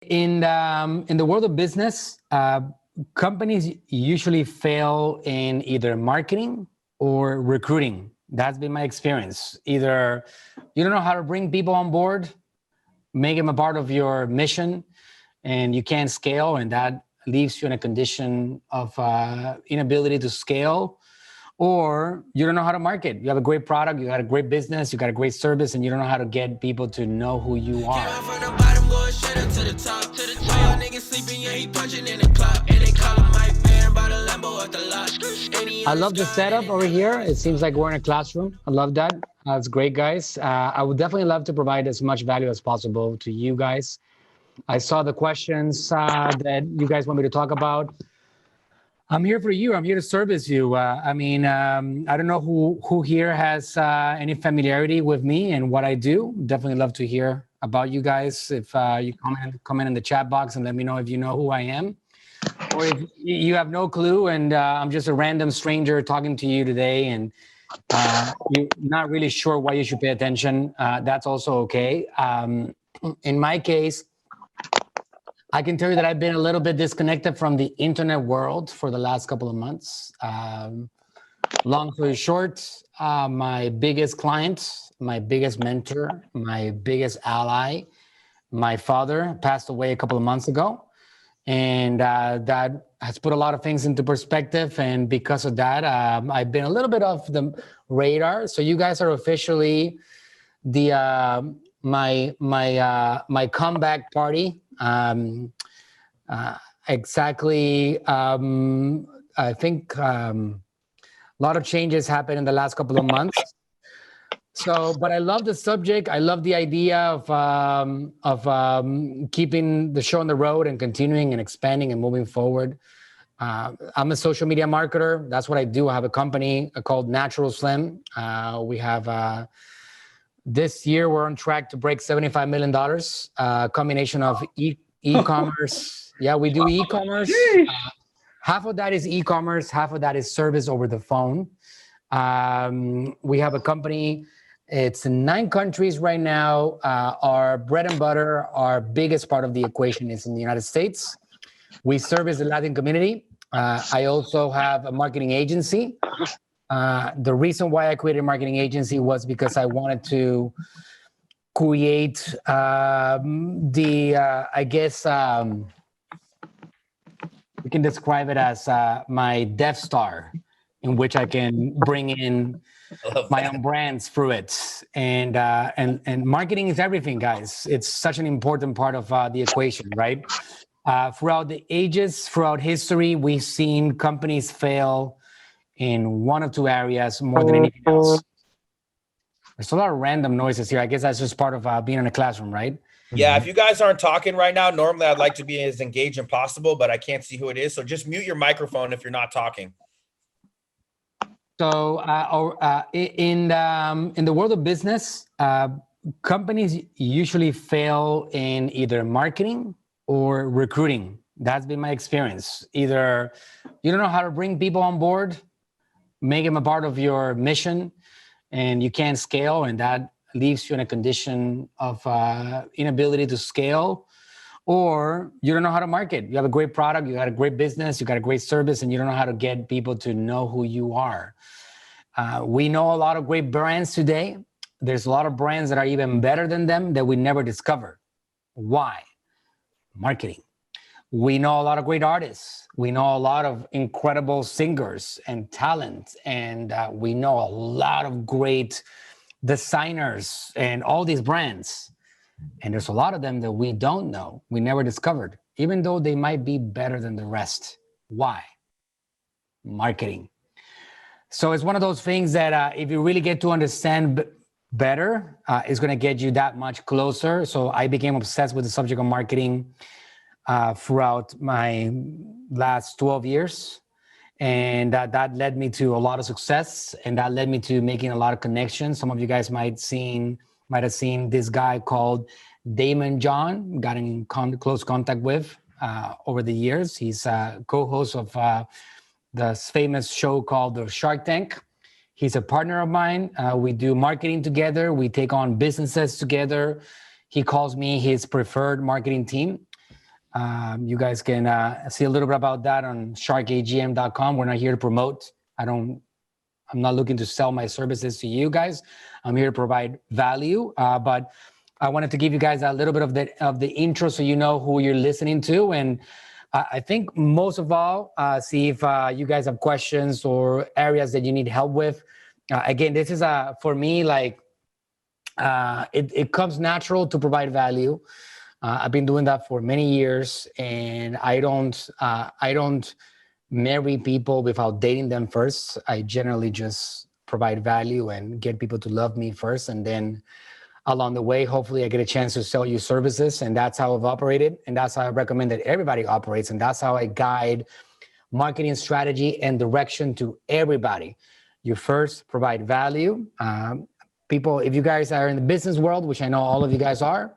In the world of business, companies usually fail in either marketing or recruiting. That's been my experience. Either you don't know how to bring people on board, make them a part of your mission, and you can't scale, and that leaves you in a condition of inability to scale, or you don't know how to market. You have a great product, you got a great business, you got a great service, and you don't know how to get people to know who you are. I love the setup over here. It seems like we're in a classroom. I love that. It's great, guys. I would definitely love to provide as much value as possible to you guys. I saw the questions that you guys want me to talk about. I'm here for you. I'm here to service you. I don't know who here has any familiarity with me and what I do. Definitely love to hear about you guys. If you comment in the chat box and let me know if you know who I am, or if you have no clue and I'm just a random stranger talking to you today and you're not really sure why you should pay attention. That's also okay. In my case, I can tell you that I've been a little bit disconnected from the internet world for the last couple of months. Long story short, my biggest client, my biggest mentor, my biggest ally, my father passed away a couple of months ago. And that has put a lot of things into perspective. And because of that, I've been a little bit off the radar. So you guys are officially the my comeback party. Exactly. I think a lot of changes happened in the last couple of months. So, but I love the subject. I love the idea of keeping the show on the road and continuing and expanding and moving forward. I'm a social media marketer. That's what I do. I have a company called Natural Slim. We have this year we're on track to break $75 million. Combination of e-commerce. Yeah, we do e-commerce. Half of that is e-commerce. Half of that is service over the phone. We have a company. It's in 9 countries right now. Our bread and butter, our biggest part of the equation is in the United States. We service the Latin community. I also have a marketing agency. The reason why I created a marketing agency was because I wanted to create we can describe it as my Death Star, in which I can bring in my own brands through it. And marketing is everything, guys. It's such an important part of the equation, right? Throughout the ages, throughout history, we've seen companies fail in one or two areas more than anything else. There's a lot of random noises here. I guess that's just part of being in a classroom, right? Yeah, if you guys aren't talking right now, normally I'd like to be as engaged as possible, but I can't see who it is. So just mute your microphone if you're not talking. So in the world of business, companies usually fail in either marketing or recruiting. That's been my experience. Either you don't know how to bring people on board, make them a part of your mission, and you can't scale, and that leaves you in a condition of inability to scale, or you don't know how to market. You have a great product, you got a great business, you got a great service, and you don't know how to get people to know who you are. We know a lot of great brands today. There's a lot of brands that are even better than them that we never discovered. Why? Marketing. We know a lot of great artists. We know a lot of incredible singers and talent. And we know a lot of great designers and all these brands. And there's a lot of them that we don't know, we never discovered, even though they might be better than the rest. Why? Marketing. So it's one of those things that if you really get to understand better, it's going to get you that much closer. So I became obsessed with the subject of marketing throughout my last 12 years. And that led me to a lot of success, and that led me to making a lot of connections. Some of you guys might have seen this guy called Damon John, got in close contact with over the years. He's a co-host of the famous show called the Shark Tank. He's a partner of mine. We do marketing together. We take on businesses together. He calls me his preferred marketing team. You guys can see a little bit about that on sharkagm.com. We're not here to promote. I'm not looking to sell my services to you guys. I'm here to provide value. But I wanted to give you guys a little bit of the intro so you know who you're listening to. And I think most of all, see if you guys have questions or areas that you need help with. Again, this is for me, like it comes natural to provide value. I've been doing that for many years, and I don't marry people without dating them first. I generally just provide value and get people to love me first, and then along the way, hopefully I get a chance to sell you services. And that's how I've operated, and that's how I recommend that everybody operates, and that's how I guide marketing strategy and direction to everybody. You first provide value. People, if you guys are in the business world, which I know all of you guys are,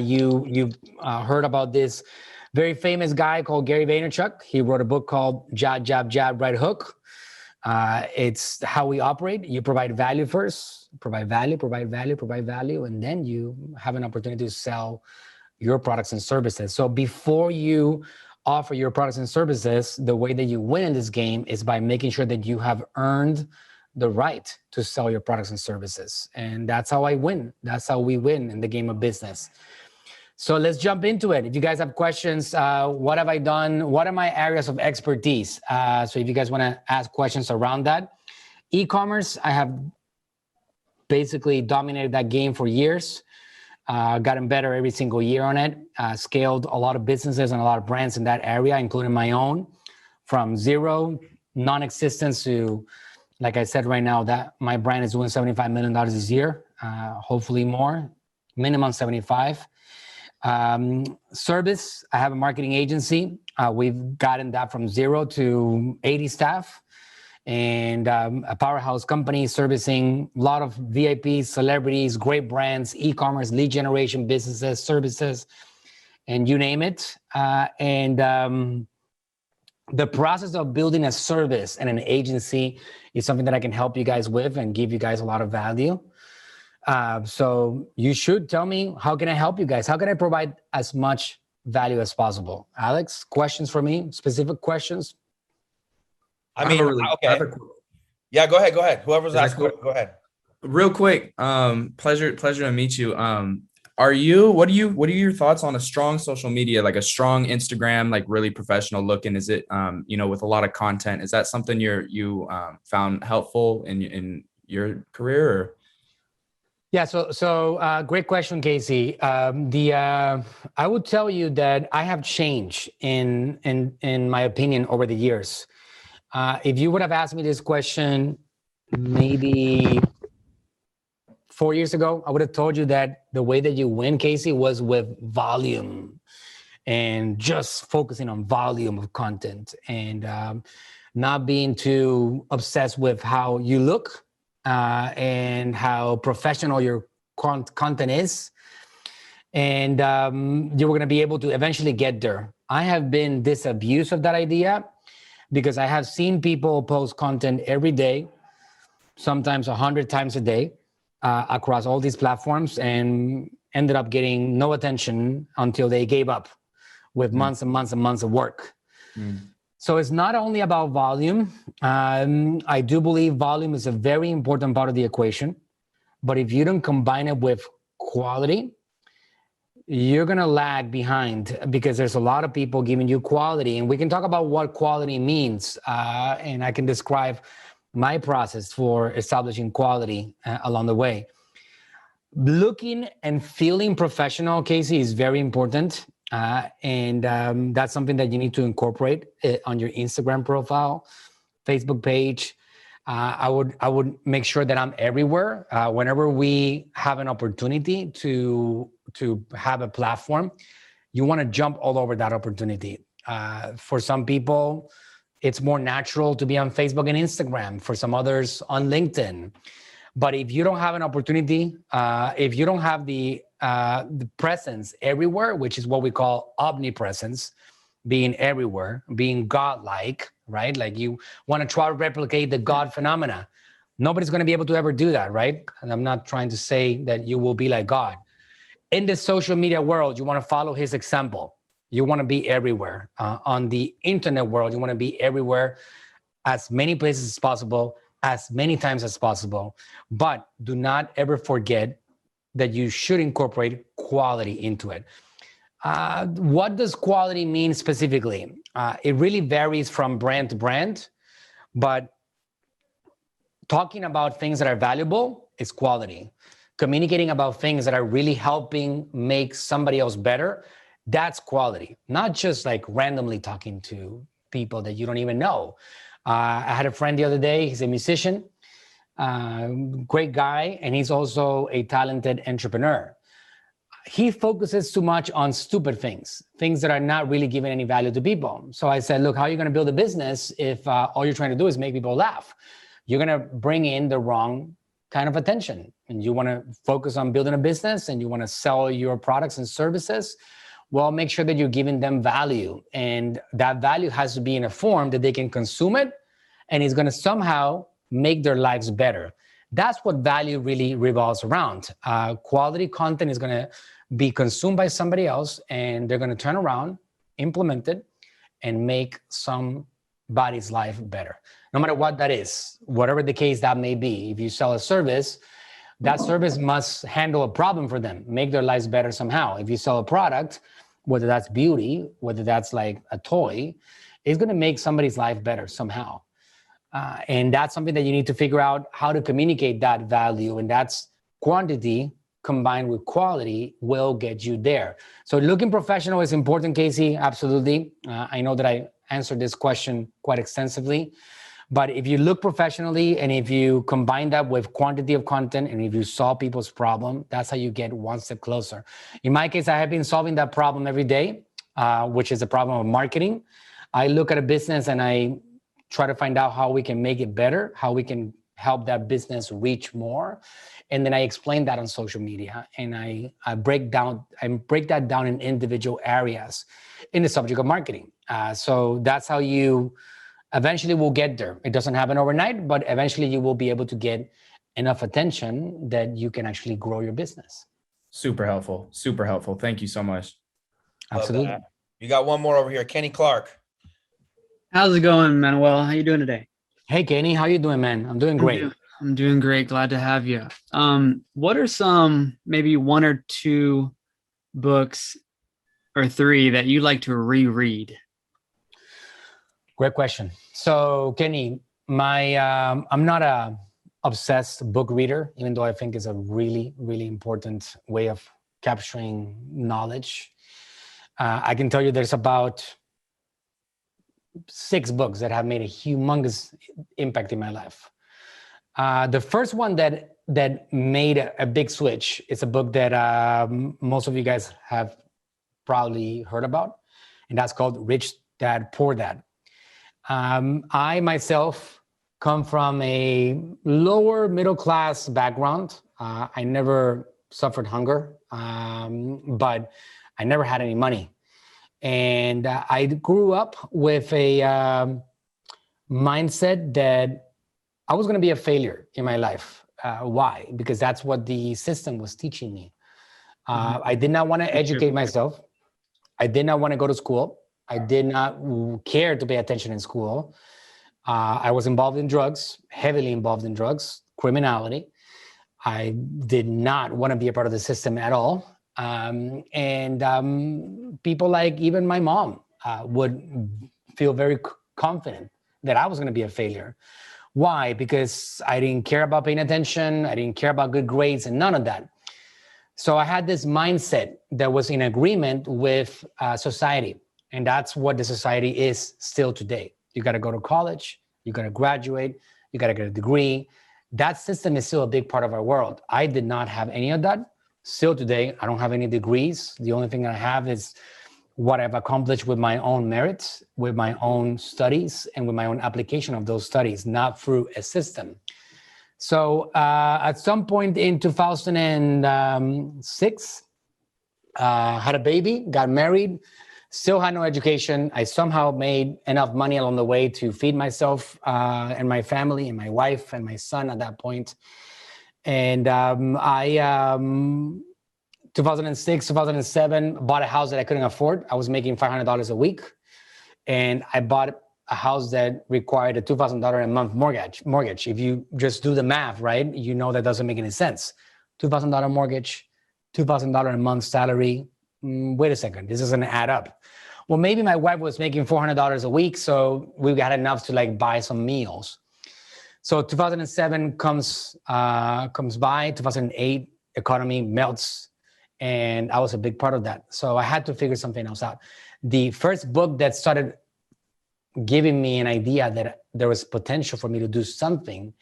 you've heard about this very famous guy called Gary Vaynerchuk. He wrote a book called Jab, Jab, Jab, Right Hook. It's how we operate. You provide value first, provide value, and then you have an opportunity to sell your products and services. So before you offer your products and services, the way that you win in this game is by making sure that you have earned the right to sell your products and services. And that's how I win. That's how we win in the game of business. So let's jump into it. If you guys have questions, what have I done? What are my areas of expertise? So if you guys want to ask questions around that. E-commerce, I have basically dominated that game for years. Gotten better every single year on it. Scaled a lot of businesses and a lot of brands in that area, including my own, from zero, non-existence to, like I said right now, that my brand is doing $75 million this year, hopefully more, minimum 75. Service, I have a marketing agency. We've gotten that from 0 to 80 staff, and a powerhouse company servicing a lot of VIPs, celebrities, great brands, e-commerce, lead generation businesses, services, and you name it. The process of building a service and an agency is something that I can help you guys with and give you guys a lot of value. So you should tell me, how can I help you guys? How can I provide as much value as possible? Alex, questions for me? Specific questions? Okay. Yeah, go ahead. Whoever's asking, go ahead. Real quick, pleasure to meet you. What are your thoughts on a strong social media, like a strong Instagram, like really professional looking? Is it, with a lot of content? Is that something you found helpful in your career? Or? Yeah. So great question, Casey. I would tell you that I have changed in my opinion over the years. If you would have asked me this question maybe 4 years ago, I would have told you that the way that you win, Casey, was with volume and just focusing on volume of content and not being too obsessed with how you look and how professional your content is. And you were going to be able to eventually get there. I have been disabused of that idea because I have seen people post content every day, sometimes 100 times a day. Across all these platforms, and ended up getting no attention until they gave up with months and months and months of work. So it's not only about volume. I do believe volume is a very important part of the equation, but if you don't combine it with quality, you're going to lag behind because there's a lot of people giving you quality, and we can talk about what quality means, and I can describe my process for establishing quality along the way. Looking and feeling professional, Casey, is very important. And that's something that you need to incorporate on your Instagram profile, Facebook page. I would make sure that I'm everywhere. Whenever we have an opportunity to have a platform, you want to jump all over that opportunity. For some people, it's more natural to be on Facebook and Instagram. For some others, on LinkedIn. But if you don't have an opportunity, if you don't have the presence everywhere, which is what we call omnipresence, being everywhere, being godlike, right? Like you want to try to replicate the God phenomena. Nobody's going to be able to ever do that, right? And I'm not trying to say that you will be like God. In the social media world, you want to follow his example. You want to be everywhere. On the internet world, you want to be everywhere, as many places as possible, as many times as possible. But do not ever forget that you should incorporate quality into it. What does quality mean specifically? It really varies from brand to brand, but talking about things that are valuable is quality. Communicating about things that are really helping make somebody else better, that's quality. Not just like randomly talking to people that you don't even know. I had a friend the other day, he's a musician, great guy, and he's also a talented entrepreneur. He focuses too much on stupid things that are not really giving any value to people. So I said, look, how are you going to build a business if all you're trying to do is make people laugh? You're going to bring in the wrong kind of attention. And you want to focus on building a business and you want to sell your products and services. Well, make sure that you're giving them value. And that value has to be in a form that they can consume it and it's going to somehow make their lives better. That's what value really revolves around. Quality content is going to be consumed by somebody else and they're going to turn around, implement it, and make somebody's life better. No matter what that is, whatever the case that may be. If you sell a service, that service must handle a problem for them, make their lives better somehow. If you sell a product, whether that's beauty, whether that's like a toy, it's going to make somebody's life better somehow. And that's something that you need to figure out how to communicate that value. And that's quantity combined with quality will get you there. So looking professional is important, Casey. Absolutely. I know that I answered this question quite extensively, but if you look professionally and if you combine that with quantity of content and if you solve people's problem, that's how you get one step closer. In my case, I have been solving that problem every day, which is the problem of marketing. I look at a business and I try to find out how we can make it better, how we can help that business reach more. And then I explain that on social media and I break that down in individual areas in the subject of marketing. So that's how you eventually will get there. It doesn't happen overnight, but eventually you will be able to get enough attention that you can actually grow your business. Super helpful. Super helpful. Thank you so much. Absolutely. You got one more over here. Kenny Clark. How's it going, Manuel? How you doing today? Hey, Kenny, how you doing, man? I'm doing great. I'm doing great. Glad to have you. What are some, maybe one or two books or three that you'd like to reread? Great question. So, Kenny, I'm not a obsessed book reader, even though I think it's a really, really important way of capturing knowledge. I can tell you there's about 6 books that have made a humongous impact in my life. The first one that made a big switch is a book that most of you guys have probably heard about, and that's called Rich Dad, Poor Dad. I myself come from a lower middle class background. I never suffered hunger, but I never had any money. And I grew up with a mindset that I was going to be a failure in my life. Why? Because that's what the system was teaching me. I did not want to educate myself. I did not want to go to school. I did not care to pay attention in school. I was involved in drugs, heavily involved in drugs, criminality. I did not want to be a part of the system at all. People like even my mom would feel very confident that I was going to be a failure. Why? Because I didn't care about paying attention. I didn't care about good grades and none of that. So I had this mindset that was in agreement with society. And that's what the society is still today. You got to go to college. You got to graduate. You got to get a degree. That system is still a big part of our world. I did not have any of that. Still today, I don't have any degrees. The only thing I have is what I've accomplished with my own merits, with my own studies, and with my own application of those studies, not through a system. So at some point in 2006, had a baby, got married, still had no education. I somehow made enough money along the way to feed myself and my family and my wife and my son at that point. And I 2006, 2007, bought a house that I couldn't afford. I was making $500 a week. And I bought a house that required a $2,000 a month mortgage. If you just do the math, right, you know that doesn't make any sense. $2,000 mortgage, $2,000 a month salary. Wait a second, this doesn't add up. Well, maybe my wife was making $400 a week, so we got enough to like buy some meals. So 2007 comes by. 2008 economy melts, and I was a big part of that. So I had to figure something else out. The first book that started giving me an idea that there was potential for me to do something,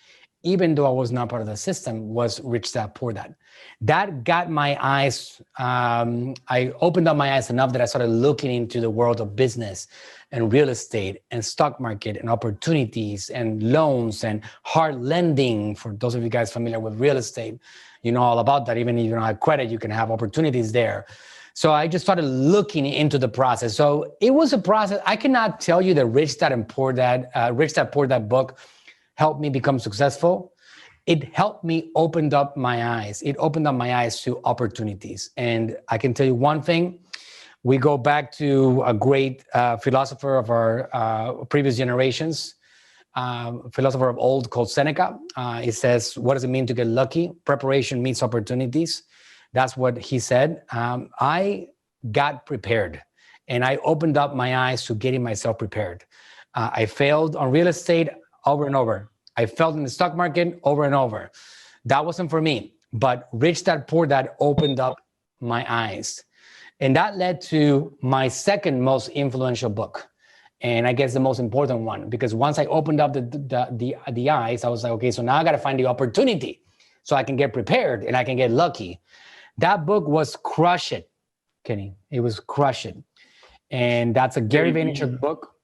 even though I was not part of the system, was Rich Dad Poor Dad. That got my eyes, I opened up my eyes enough that I started looking into the world of business and real estate and stock market and opportunities and loans and hard lending. For those of you guys familiar with real estate, you know all about that. Even if you don't have credit, you can have opportunities there. So I just started looking into the process. So it was a process. I cannot tell you that Rich Dad Poor Dad book helped me become successful. It helped me open up my eyes. It opened up my eyes to opportunities. And I can tell you one thing. We go back to a great philosopher of our previous generations, philosopher of old called Seneca. He says, what does it mean to get lucky? Preparation meets opportunities. That's what he said. I got prepared, and I opened up my eyes to getting myself prepared. I failed on real estate over and over. I failed in the stock market over and over. That wasn't for me, but Rich Dad Poor Dad opened up my eyes. And that led to my second most influential book. And I guess the most important one, because once I opened up the eyes, I was like, okay, so now I got to find the opportunity so I can get prepared and I can get lucky. That book was Crush It, Kenny. It was Crush It. And that's a Gary Vaynerchuk book,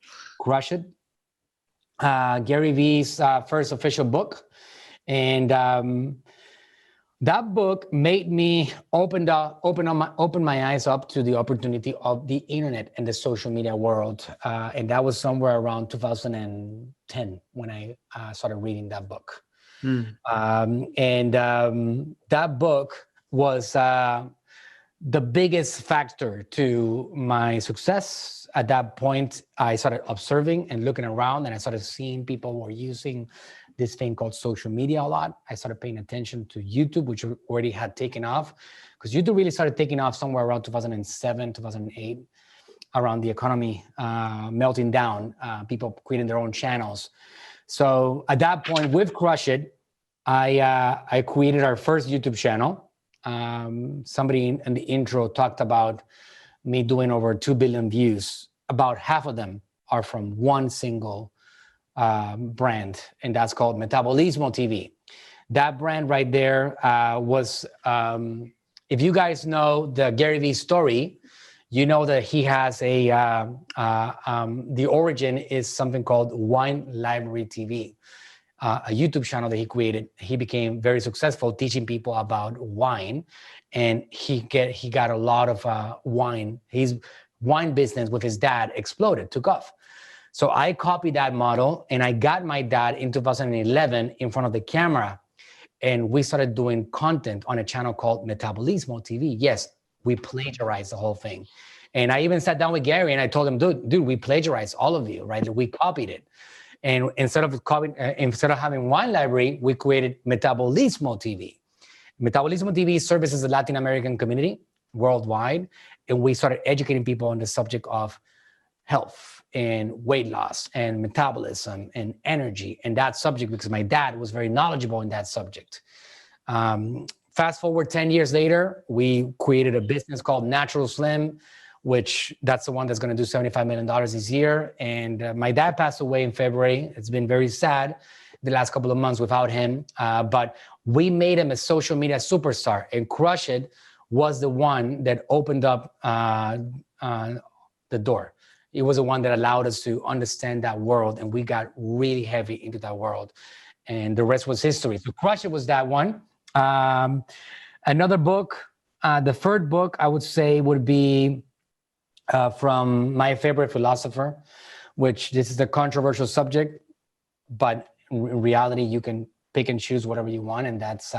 Crush It. Gary V's first official book. And that book made me open my eyes up to the opportunity of the internet and the social media world. And that was somewhere around 2010 when I started reading that book. That book was the biggest factor to my success. At that point, I started observing and looking around, and I started seeing people were using this thing called social media a lot. I started paying attention to YouTube, which already had taken off, because YouTube really started taking off somewhere around 2007, 2008, around the economy melting down, people creating their own channels. So at that point, with Crush It, I created our first YouTube channel. Somebody in the intro talked about me doing over 2 billion views. About half of them are from one single brand, and that's called Metabolismo TV. That brand right there was, if you guys know the Gary Vee story, you know that he has the origin is something called Wine Library TV. A YouTube channel that he created. He became very successful teaching people about wine, and he got a lot of wine. His wine business with his dad exploded, took off. So I copied that model, and I got my dad in 2011 in front of the camera, and we started doing content on a channel called Metabolismo TV. Yes, we plagiarized the whole thing. And I even sat down with Gary and I told him, dude, we plagiarized all of you, right? We copied it. And instead of having Wine Library, we created Metabolismo TV. Metabolismo TV services the Latin American community worldwide, and we started educating people on the subject of health and weight loss and metabolism and energy and that subject, because my dad was very knowledgeable in that subject. Fast forward 10 years later, we created a business called Natural Slim, which that's the one that's going to do $75 million this year. And my dad passed away in February. It's been very sad the last couple of months without him. But we made him a social media superstar, and Crush It was the one that opened up the door. It was the one that allowed us to understand that world, and we got really heavy into that world. And the rest was history. So Crush It was that one. Another book, the third book I would say would be from my favorite philosopher, which this is a controversial subject, but in reality, you can pick and choose whatever you want. And that's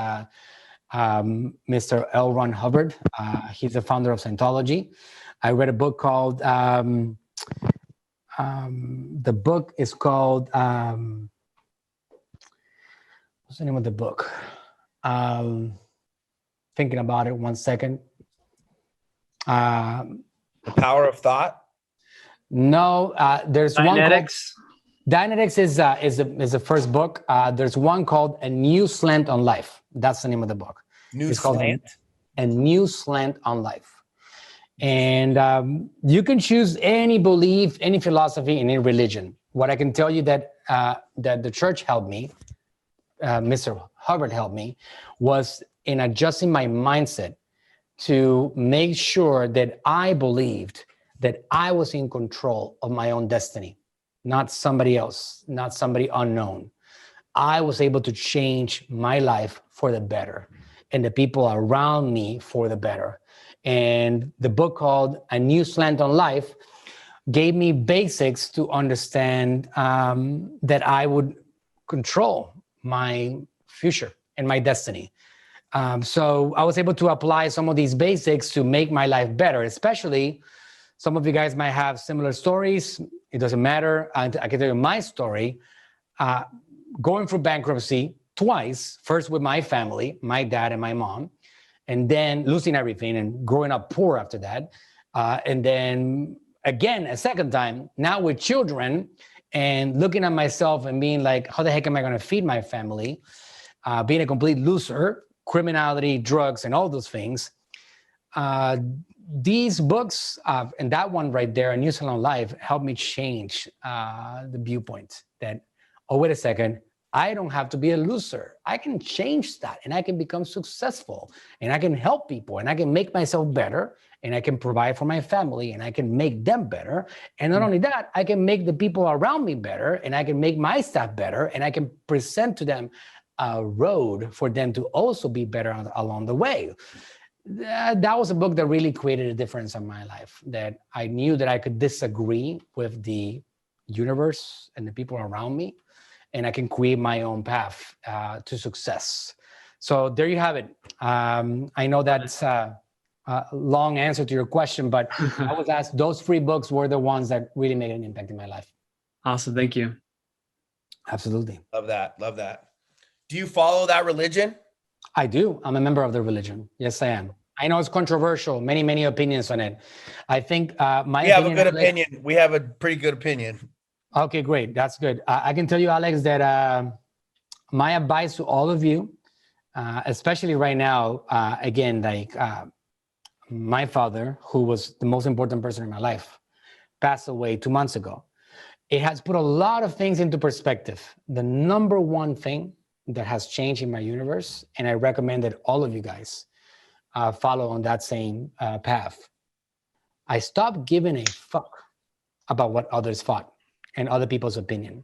Mr. L. Ron Hubbard. He's the founder of Scientology. I read a book called, the book is called, what's the name of the book? Thinking about it 1 second. The Power of Thought. No, there's one called Dynetics. Dynetics is the first book. There's one called A New Slant on Life. That's the name of the book. New It's called Slant. A New Slant on Life. And you can choose any belief, any philosophy, any religion. What I can tell you that that the church helped me, Mr. Hubbard helped me, was in adjusting my mindset to make sure that I believed that I was in control of my own destiny, not somebody else, not somebody unknown. I was able to change my life for the better and the people around me for the better. And the book called A New Slant on Life gave me basics to understand that I would control my future and my destiny. So I was able to apply some of these basics to make my life better, especially some of you guys might have similar stories. It doesn't matter. I can tell you my story. Going through bankruptcy twice, first with my family, my dad and my mom, and then losing everything and growing up poor after that. And then again, a second time, now with children and looking at myself and being like, how the heck am I going to feed my family? Being a complete loser, criminality, drugs, and all those things. These books and that one right there, A New Slant on Life, helped me change the viewpoint that, oh, wait a second, I don't have to be a loser. I can change that and I can become successful and I can help people and I can make myself better and I can provide for my family and I can make them better. And not only that, I can make the people around me better and I can make my staff better and I can present to them a road for them to also be better along the way. That was a book that really created a difference in my life, that I knew that I could disagree with the universe and the people around me, and I can create my own path to success. So there you have it. I know that's a long answer to your question, but I was asked, those 3 books were the ones that really made an impact in my life. Awesome. Thank you. Absolutely. Love that. Love that. Do you follow that religion? I do. I'm a member of the religion. Yes, I am. I know it's controversial. Many opinions on it. I think we have a good opinion. We have a pretty good opinion. Okay, great. That's good. I can tell you, Alex, that my advice to all of you, especially right now, again, like my father, who was the most important person in my life, passed away 2 months ago. It has put a lot of things into perspective. The number one thing that has changed in my universe, and I recommend that all of you guys follow on that same path. I stopped giving a fuck about what others thought and other people's opinion.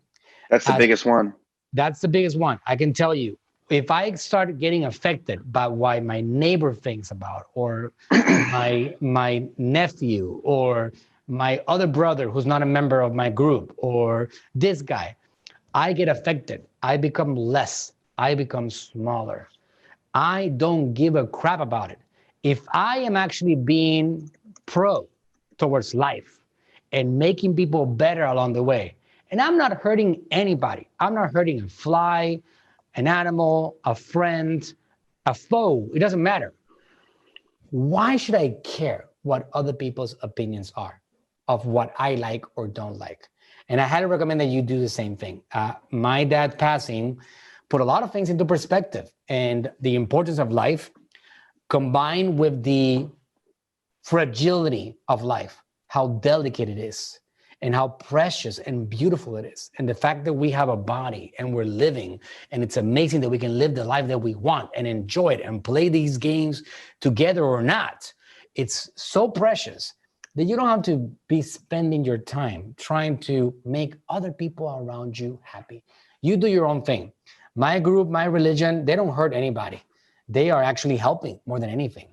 That's the biggest one. That's the biggest one. I can tell you, if I start getting affected by what my neighbor thinks about, or my nephew, or my other brother who's not a member of my group, or this guy, I get affected. I become less. I become smaller. I don't give a crap about it. If I am actually being pro towards life and making people better along the way, and I'm not hurting anybody. I'm not hurting a fly, an animal, a friend, a foe. It doesn't matter. Why should I care what other people's opinions are of what I like or don't like? And I highly recommend that you do the same thing. My dad passing put a lot of things into perspective, and the importance of life combined with the fragility of life, how delicate it is, and how precious and beautiful it is. And the fact that we have a body and we're living, and it's amazing that we can live the life that we want and enjoy it and play these games together or not. It's so precious that you don't have to be spending your time trying to make other people around you happy. You do your own thing. My group, my religion, they don't hurt anybody. They are actually helping more than anything.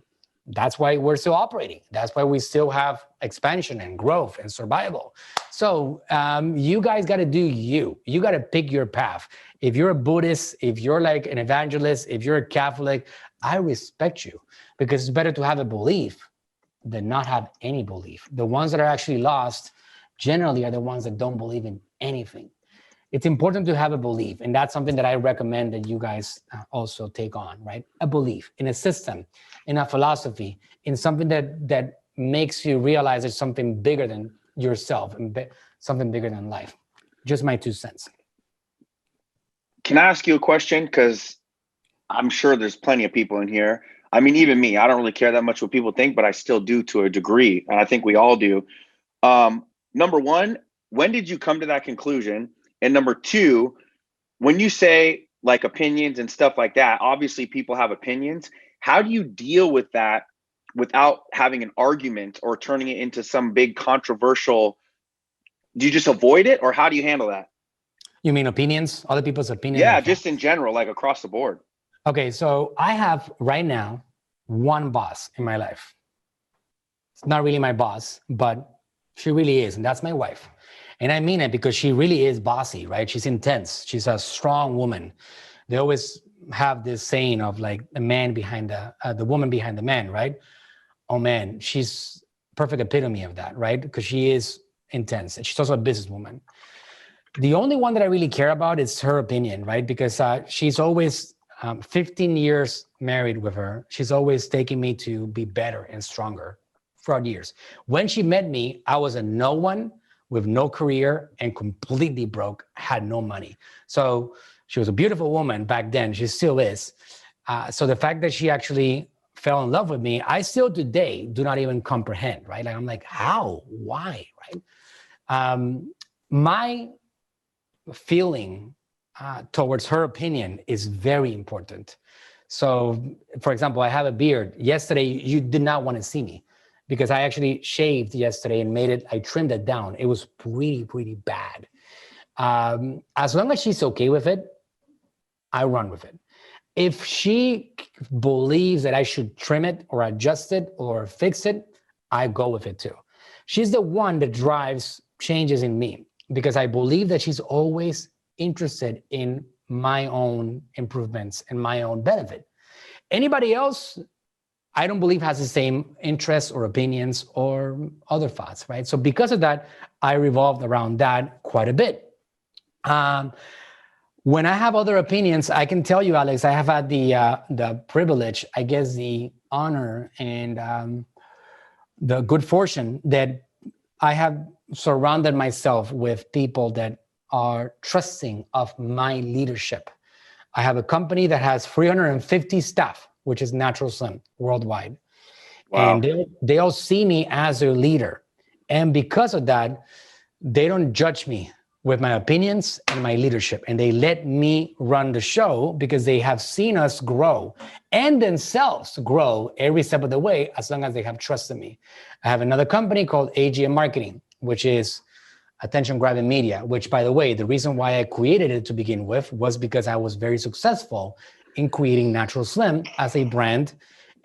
That's why we're still operating. That's why we still have expansion and growth and survival. So you guys got to do you. You got to pick your path. If you're a Buddhist, if you're like an evangelist, if you're a Catholic, I respect you, because it's better to have a belief than not have any belief. The ones that are actually lost generally are the ones that don't believe in anything. It's important to have a belief, and that's something that I recommend that you guys also take on, right? A belief in a system, in a philosophy, in something that makes you realize there's something bigger than yourself and something bigger than life. Just my 2 cents. Can I ask you a question? Because I'm sure there's plenty of people in here. I mean, even me, I don't really care that much what people think, but I still do to a degree. And I think we all do. Number one, when did you come to that conclusion? And number two, when you say like opinions and stuff like that, obviously people have opinions. How do you deal with that without having an argument or turning it into some big controversial? Do you just avoid it, or how do you handle that? You mean opinions, other people's opinions? Yeah, just in general, like across the board. Okay, so I have right now one boss in my life. It's not really my boss, but she really is, and that's my wife. And I mean it, because she really is bossy, right? She's intense. She's a strong woman. They always have this saying of like the man behind the woman behind the man, right? Oh man, she's perfect epitome of that, right? Because she is intense, and she's also a businesswoman. The only one that I really care about is her opinion, right? Because she's always 15 years married with her. She's always taking me to be better and stronger throughout years. When she met me, I was a no one with no career and completely broke, had no money. So she was a beautiful woman back then. She still is. So the fact that she actually fell in love with me, I still today do not even comprehend, right? Like, I'm like, how, why, right? My feeling towards her opinion is very important. So for example, I have a beard. Yesterday, you did not want to see me, because I actually shaved yesterday and I trimmed it down. It was pretty bad. As long as she's okay with it, I run with it. If she believes that I should trim it or adjust it or fix it, I go with it too. She's the one that drives changes in me, because I believe that she's always interested in my own improvements and my own benefit. Anybody else, I don't believe has the same interests or opinions or other thoughts, right? So because of that, I revolved around that quite a bit. When I have other opinions, I can tell you, Alex, I have had the privilege, I guess the honor and the good fortune that I have surrounded myself with people that are trusting of my leadership. I have a company that has 350 staff, which is Natural Slim worldwide. Wow. And they all see me as their leader. And because of that, they don't judge me with my opinions and my leadership. And they let me run the show, because they have seen us grow and themselves grow every step of the way, as long as they have trusted me. I have another company called AGM Marketing, which is attention grabbing media, which, by the way, the reason why I created it to begin with was because I was very successful in creating Natural Slim as a brand.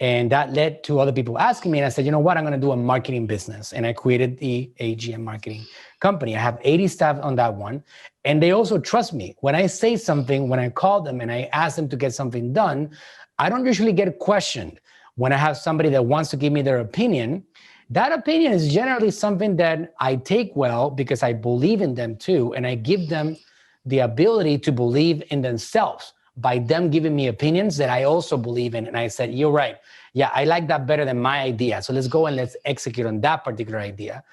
And that led to other people asking me, and I said, you know what, I'm going to do a marketing business. And I created the AGM Marketing Company. I have 80 staff on that one. And they also trust me. When I say something, when I call them and I ask them to get something done, I don't usually get questioned. When I have somebody that wants to give me their opinion, that opinion is generally something that I take well, because I believe in them too. And I give them the ability to believe in themselves by them giving me opinions that I also believe in. And I said, you're right. Yeah, I like that better than my idea. So let's go and let's execute on that particular idea.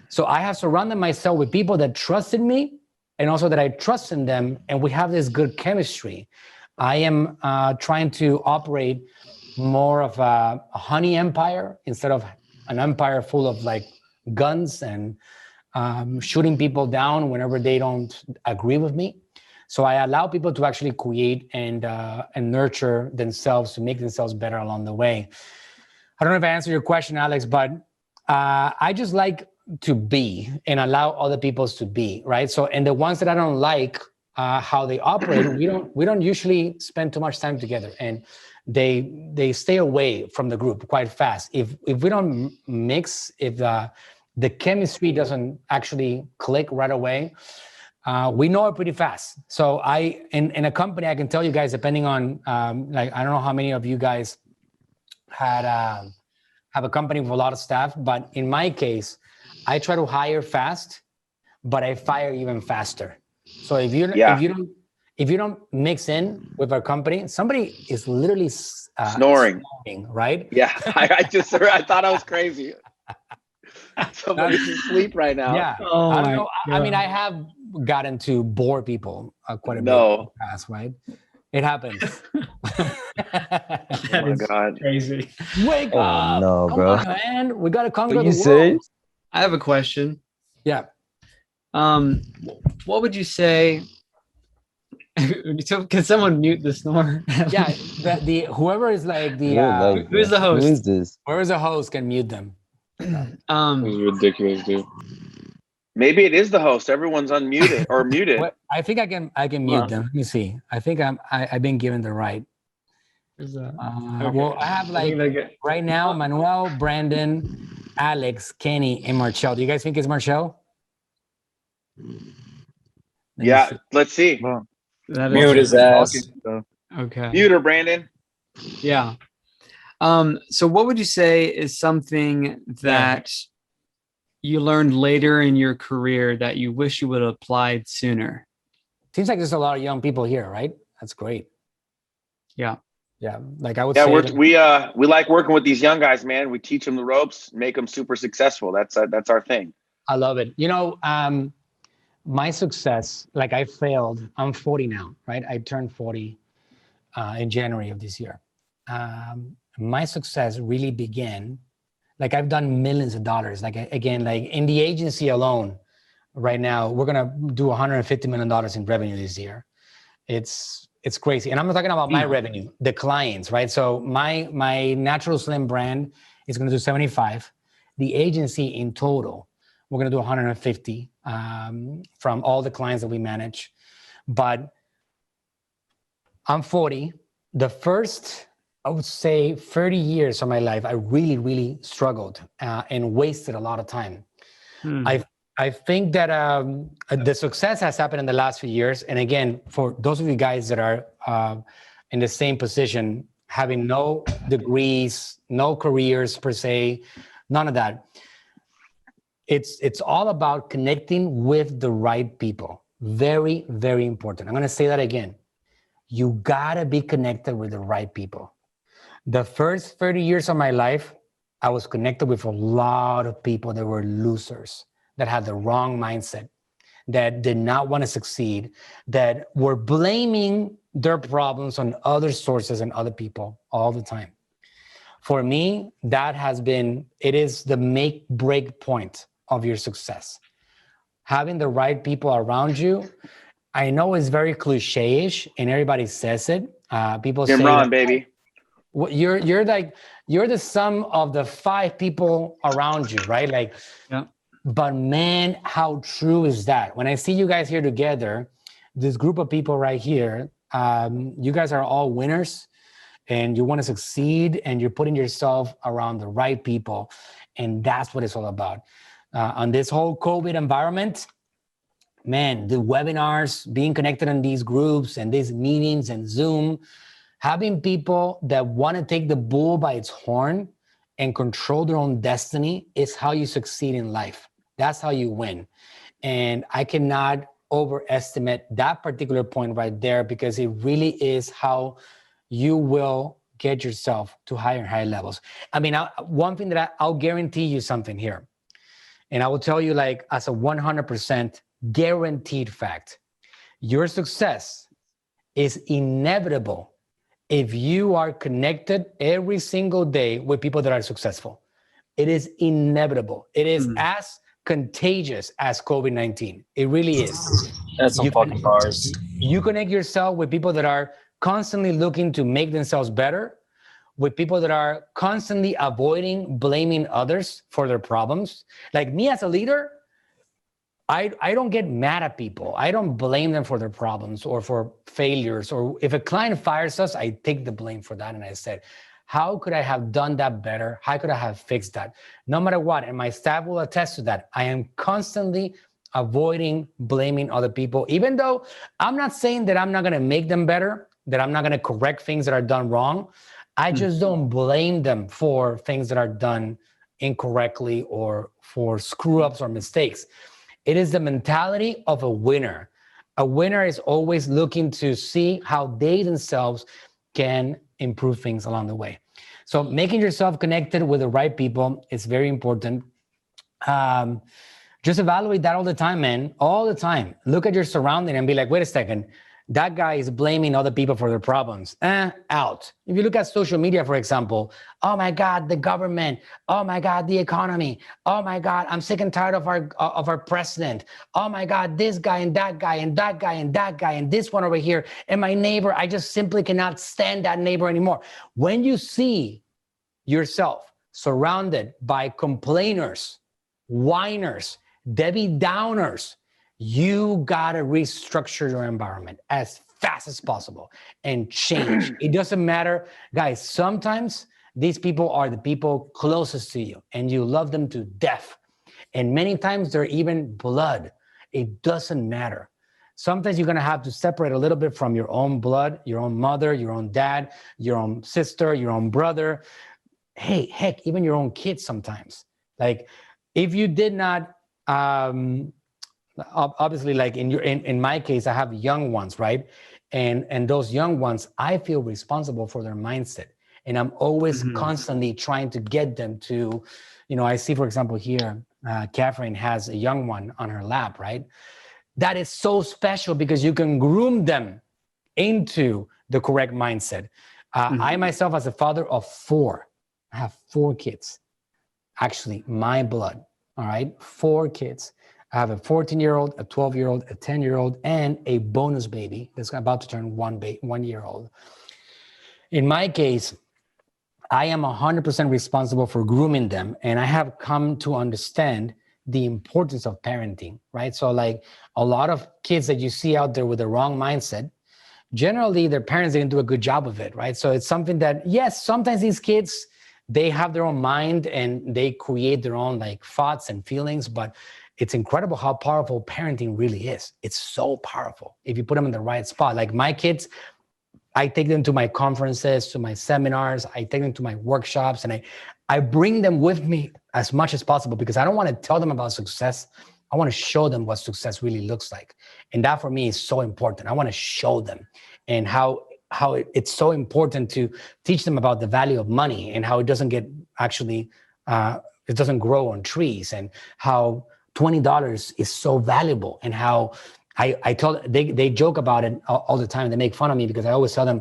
So I have surrounded myself with people that trusted me, and also that I trust in them. And we have this good chemistry. I am trying to operate more of a honey empire instead of an empire full of like guns and shooting people down whenever they don't agree with me. So I allow people to actually create and nurture themselves to make themselves better along the way. I don't know if I answered your question, Alex, but I just like to be and allow other people to be, right? So, and the ones that I don't like how they operate, we don't usually spend too much time together. And they stay away from the group quite fast. If we don't mix, if the chemistry doesn't actually click right away, we know it pretty fast. So in a company, I can tell you guys, depending on like, I don't know how many of you guys have a company with a lot of staff, but in my case, I try to hire fast, but I fire even faster. So if you don't mix in with our company, somebody is literally snoring, right? Yeah, I thought I was crazy. Somebody's asleep right now. Yeah. Oh I don't my know. I mean, I have gotten to bore people quite a bit in the past, right? It happens. That my is God. crazy. Wake up! no, Come bro. on, man. We gotta conquer What the you world. say? I have a question. Yeah. What would you say? Can someone mute the snore? Yeah. The whoever is like the Good luck, who's bro. the host? Who is this? whoever's the host can mute them. This is ridiculous, dude. Maybe it is the host. Everyone's unmuted or muted. Well, I think I can mute them. Let me see. I think I've been given the right. Well, I have like right now Manuel, Brandon, Alex, Kenny, and Marcel. Do you guys think it's Marcel? Yeah, let's see. Mute his ass. Okay. Mute her, Brandon. Yeah. So what would you say is something that you learned later in your career that you wish you would have applied sooner? Seems like there's a lot of young people here, right? That's great. Yeah. Yeah. Like I would Yeah, say we like working with these young guys, man. We teach them the ropes, make them super successful. That's our thing. I love it. You know, my success, like I failed. I'm 40 now, right? I turned 40 in January of this year. My success really began, like I've done millions of dollars. Like again, like in the agency alone, right now, we're gonna do $150 million in revenue this year. It's crazy. And I'm not talking about my revenue, the clients, right? So my Natural Slim brand is gonna do 75. The agency in total, we're gonna do 150 from all the clients that we manage. But I'm 40. The first, I would say 30 years of my life, I really, really struggled and wasted a lot of time. I think that the success has happened in the last few years. And again, for those of you guys that are in the same position, having no degrees, no careers per se, none of that. It's all about connecting with the right people. Very, very important. I'm going to say that again. You got to be connected with the right people. The first 30 years of my life, I was connected with a lot of people that were losers, that had the wrong mindset, that did not want to succeed, that were blaming their problems on other sources and other people all the time. For me, it is the make break point of your success. Having the right people around you. I know it's very cliche-ish and everybody says it. People say, Imran, baby. You're the sum of the 5 people around you, right? Like, yeah. But man, how true is that? When I see you guys here together, this group of people right here, you guys are all winners and you want to succeed and you're putting yourself around the right people. And that's what it's all about. On this whole COVID environment, man, the webinars, being connected in these groups and these meetings and Zoom, having people that want to take the bull by its horn and control their own destiny is how you succeed in life. That's how you win. And I cannot overestimate that particular point right there, because it really is how you will get yourself to higher and higher levels. I mean, one thing that I'll guarantee you something here. And I will tell you, like, as a 100% guaranteed fact, your success is inevitable if you are connected every single day with people that are successful. It is inevitable. It is as contagious as COVID-19. It really is. That's some fucking bars. You connect yourself with people that are constantly looking to make themselves better, with people that are constantly avoiding blaming others for their problems. Like me as a leader, I don't get mad at people. I don't blame them for their problems or for failures. Or if a client fires us, I take the blame for that. And I said, how could I have done that better? How could I have fixed that? No matter what, and my staff will attest to that, I am constantly avoiding blaming other people, even though I'm not saying that I'm not going to make them better, that I'm not going to correct things that are done wrong. I just don't blame them for things that are done incorrectly or for screw ups or mistakes. It is the mentality of a winner. A winner is always looking to see how they themselves can improve things along the way. So making yourself connected with the right people is very important. Just evaluate that all the time, man. All the time. Look at your surrounding and be like, wait a second. That guy is blaming other people for their problems. Out. If you look at social media, for example, oh my God, the government. Oh my God, the economy. Oh my God, I'm sick and tired of our president. Oh my God, this guy and that guy and that guy and that guy and this one over here and my neighbor. I just simply cannot stand that neighbor anymore. When you see yourself surrounded by complainers, whiners, Debbie Downers, you gotta restructure your environment as fast as possible and change. It doesn't matter, guys. Sometimes these people are the people closest to you and you love them to death. And many times they're even blood. It doesn't matter. Sometimes you're gonna have to separate a little bit from your own blood, your own mother, your own dad, your own sister, your own brother. Hey, heck, even your own kids sometimes. Like if you did not, obviously, like in my case, I have young ones, right? And those young ones, I feel responsible for their mindset. And I'm always constantly trying to get them to, I see, for example, here, Catherine has a young one on her lap, right? That is so special because you can groom them into the correct mindset. I myself, as a father of 4, I have 4 kids, actually my blood, all right? 4 kids. I have a 14-year-old, a 12-year-old, a 10-year-old, and a bonus baby that's about to turn 1 year old. In my case, I am 100% responsible for grooming them, and I have come to understand the importance of parenting, right? So like a lot of kids that you see out there with the wrong mindset, generally their parents didn't do a good job of it, right? So it's something that, yes, sometimes these kids, they have their own mind and they create their own like thoughts and feelings, but it's incredible how powerful parenting really is. It's so powerful if you put them in the right spot. Like my kids, I take them to my conferences, to my seminars, I take them to my workshops, and I bring them with me as much as possible because I don't want to tell them about success. I want to show them what success really looks like. And that for me is so important. I want to show them and how it's so important to teach them about the value of money and how it doesn't get actually, it doesn't grow on trees, and how $20 is so valuable, and how I told they joke about it all the time. They make fun of me because I always tell them,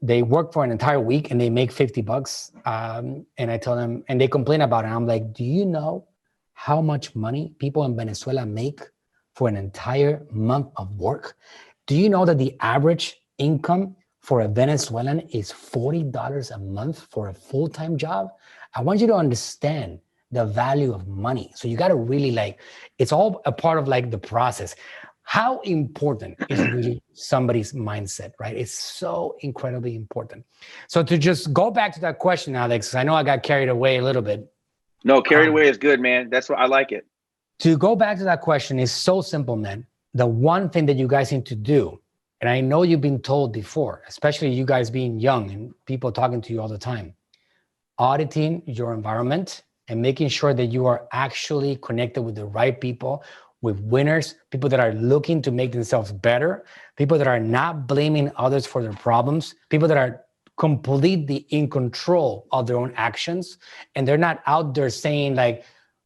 they work for an entire week and they make $50. And I tell them, and they complain about it. I'm like, do you know how much money people in Venezuela make for an entire month of work? Do you know that the average income for a Venezuelan is $40 a month for a full-time job? I want you to understand the value of money. So you got to really it's all a part of the process. How important is really somebody's mindset, right? It's so incredibly important. So to just go back to that question, Alex, I know I got carried away a little bit. No, carried away is good, man. That's what I like it. To go back to that question is so simple, man. The one thing that you guys need to do, and I know you've been told before, especially you guys being young and people talking to you all the time, auditing your environment and making sure that you are actually connected with the right people, with winners, people that are looking to make themselves better, people that are not blaming others for their problems, people that are completely in control of their own actions. And they're not out there saying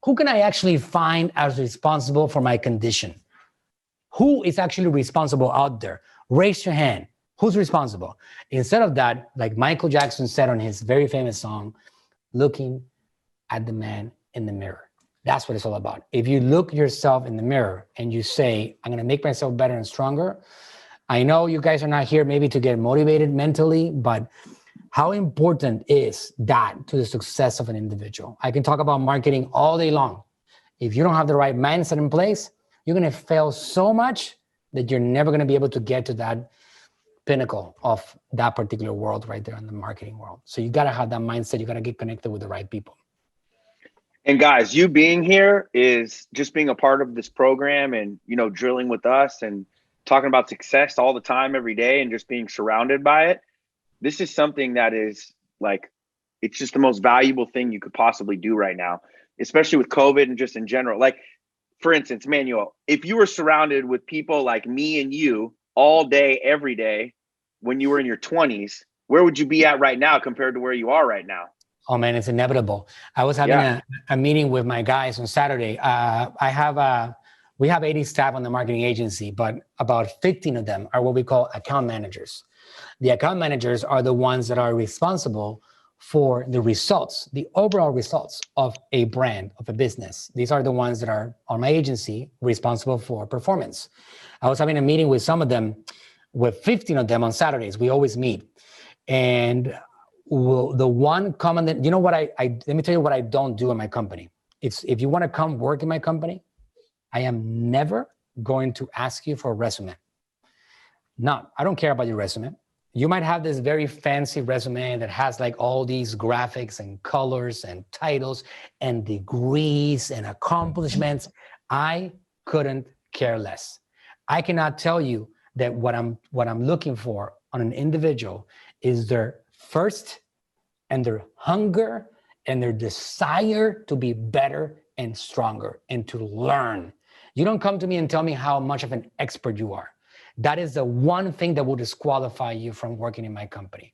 who can I actually find as responsible for my condition? Who is actually responsible out there? Raise your hand. Who's responsible? Instead of that, like Michael Jackson said on his very famous song, looking at the man in the mirror. That's what it's all about. If you look yourself in the mirror and you say, I'm going to make myself better and stronger. I know you guys are not here maybe to get motivated mentally, but how important is that to the success of an individual? I can talk about marketing all day long. If you don't have the right mindset in place, you're going to fail so much that you're never going to be able to get to that pinnacle of that particular world right there in the marketing world. So you got to have that mindset. You got to get connected with the right people. And guys, you being here is just being a part of this program and, you know, drilling with us and talking about success all the time, every day, and just being surrounded by it. This is something that is like, it's just the most valuable thing you could possibly do right now, especially with COVID and just in general. Like, for instance, Manuel, if you were surrounded with people like me and you all day, every day, when you were in your 20s, where would you be at right now compared to where you are right now? Oh man, it's inevitable. I was having a meeting with my guys on Saturday. We have 80 staff on the marketing agency, but about 15 of them are what we call account managers. The account managers are the ones that are responsible for the results, the overall results of a brand, of a business. These are the ones that are on my agency responsible for performance. I was having a meeting with some of them, with 15 of them on Saturdays. We always meet. And the one common that, you know what, let me tell you what I don't do in my company. If you want to come work in my company, I am never going to ask you for a resume. No, I don't care about your resume. You might have this very fancy resume that has like all these graphics and colors and titles and degrees and accomplishments. I couldn't care less. I cannot tell you that what I'm looking for on an individual is their first and their hunger and their desire to be better and stronger and to learn. You don't come to me and tell me how much of an expert you are. That is the one thing that will disqualify you from working in my company.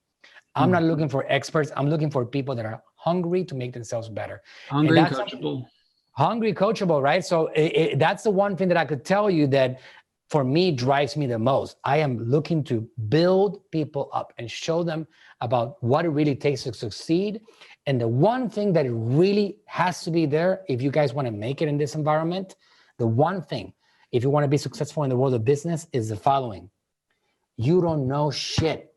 I'm not looking for experts. I'm looking for people that are hungry to make themselves better. Hungry and coachable. Hungry, coachable, right? So that's the one thing that I could tell you that for me drives me the most. I am looking to build people up and show them about what it really takes to succeed. And the one thing that really has to be there, if you guys want to make it in this environment, the one thing, if you want to be successful in the world of business, is the following. You don't know shit.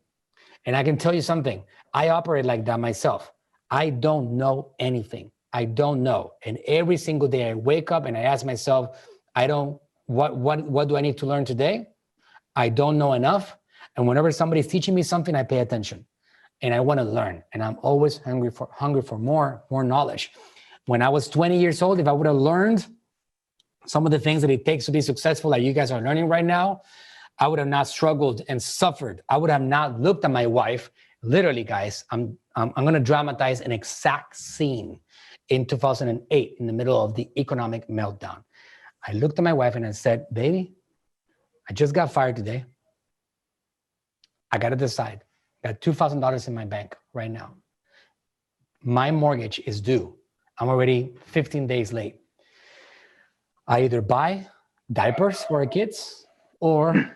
And I can tell you something. I operate like that myself. I don't know anything. I don't know. And every single day I wake up and I ask myself, what do I need to learn today? I don't know enough. And whenever somebody's teaching me something, I pay attention and I want to learn. And I'm always hungry for more knowledge. When I was 20 years old, if I would have learned some of the things that it takes to be successful, like you guys are learning right now, I would have not struggled and suffered. I would have not looked at my wife. Literally, guys, I'm going to dramatize an exact scene in 2008 in the middle of the economic meltdown. I looked at my wife and I said, baby, I just got fired today. I got to decide. I got $2,000 in my bank right now. My mortgage is due. I'm already 15 days late. I either buy diapers for our kids or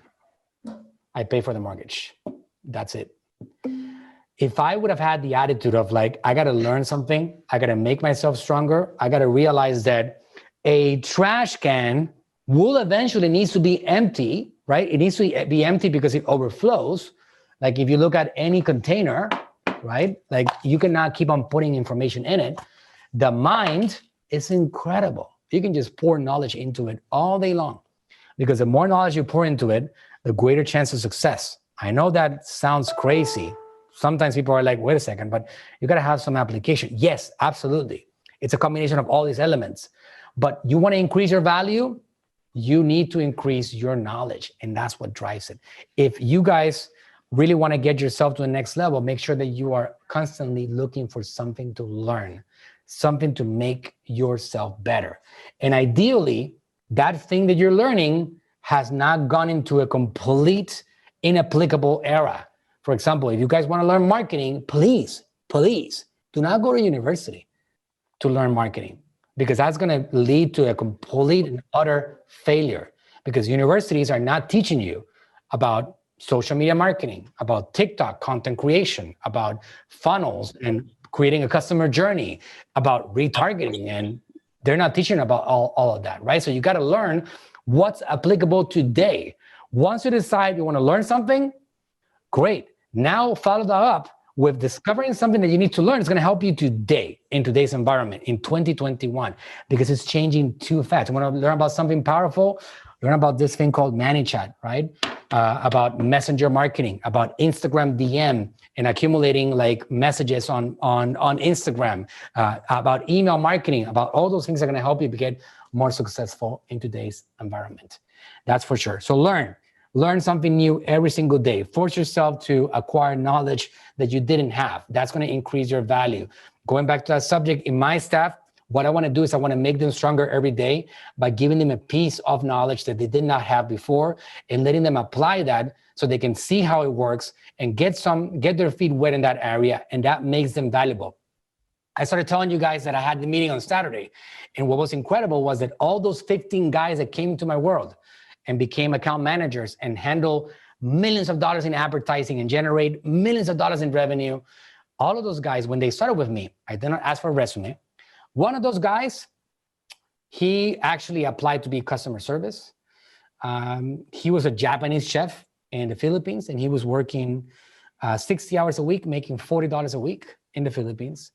I pay for the mortgage. That's it. If I would have had the attitude of like, I got to learn something, I got to make myself stronger, I got to realize that a trash can will eventually needs to be empty, right? It needs to be empty because it overflows. Like if you look at any container, right? Like you cannot keep on putting information in it. The mind is incredible. You can just pour knowledge into it all day long because the more knowledge you pour into it, the greater chance of success. I know that sounds crazy. Sometimes people are like, wait a second, but you got to have some application. Yes, absolutely. It's a combination of all these elements. But you want to increase your value, you need to increase your knowledge. And that's what drives it. If you guys really want to get yourself to the next level, make sure that you are constantly looking for something to learn, something to make yourself better. And ideally, that thing that you're learning has not gone into a complete inapplicable era. For example, if you guys want to learn marketing, please do not go to university to learn marketing, because that's going to lead to a complete and utter failure, because universities are not teaching you about social media marketing, about TikTok content creation, about funnels and creating a customer journey, about retargeting, and they're not teaching about all of that, right? So you got to learn what's applicable today. Once you decide you want to learn something, great. Now follow that up with discovering something that you need to learn, it's going to help you today in today's environment in 2021, because it's changing too fast. You want to learn about something powerful, learn about this thing called ManyChat, right? About messenger marketing, about Instagram DM and accumulating like messages on Instagram, about email marketing, about all those things are going to help you get more successful in today's environment. That's for sure. So learn something new every single day. Force yourself to acquire knowledge that you didn't have. That's going to increase your value. Going back to that subject, in my staff, what I want to do is I want to make them stronger every day by giving them a piece of knowledge that they did not have before and letting them apply that so they can see how it works and get their feet wet in that area, and that makes them valuable. I started telling you guys that I had the meeting on Saturday, and what was incredible was that all those 15 guys that came into my world and became account managers and handle millions of dollars in advertising and generate millions of dollars in revenue, all of those guys, when they started with me, I did not ask for a resume. One of those guys, he actually applied to be customer service. He was a Japanese chef in the Philippines, and he was working 60 hours a week, making $40 a week in the Philippines.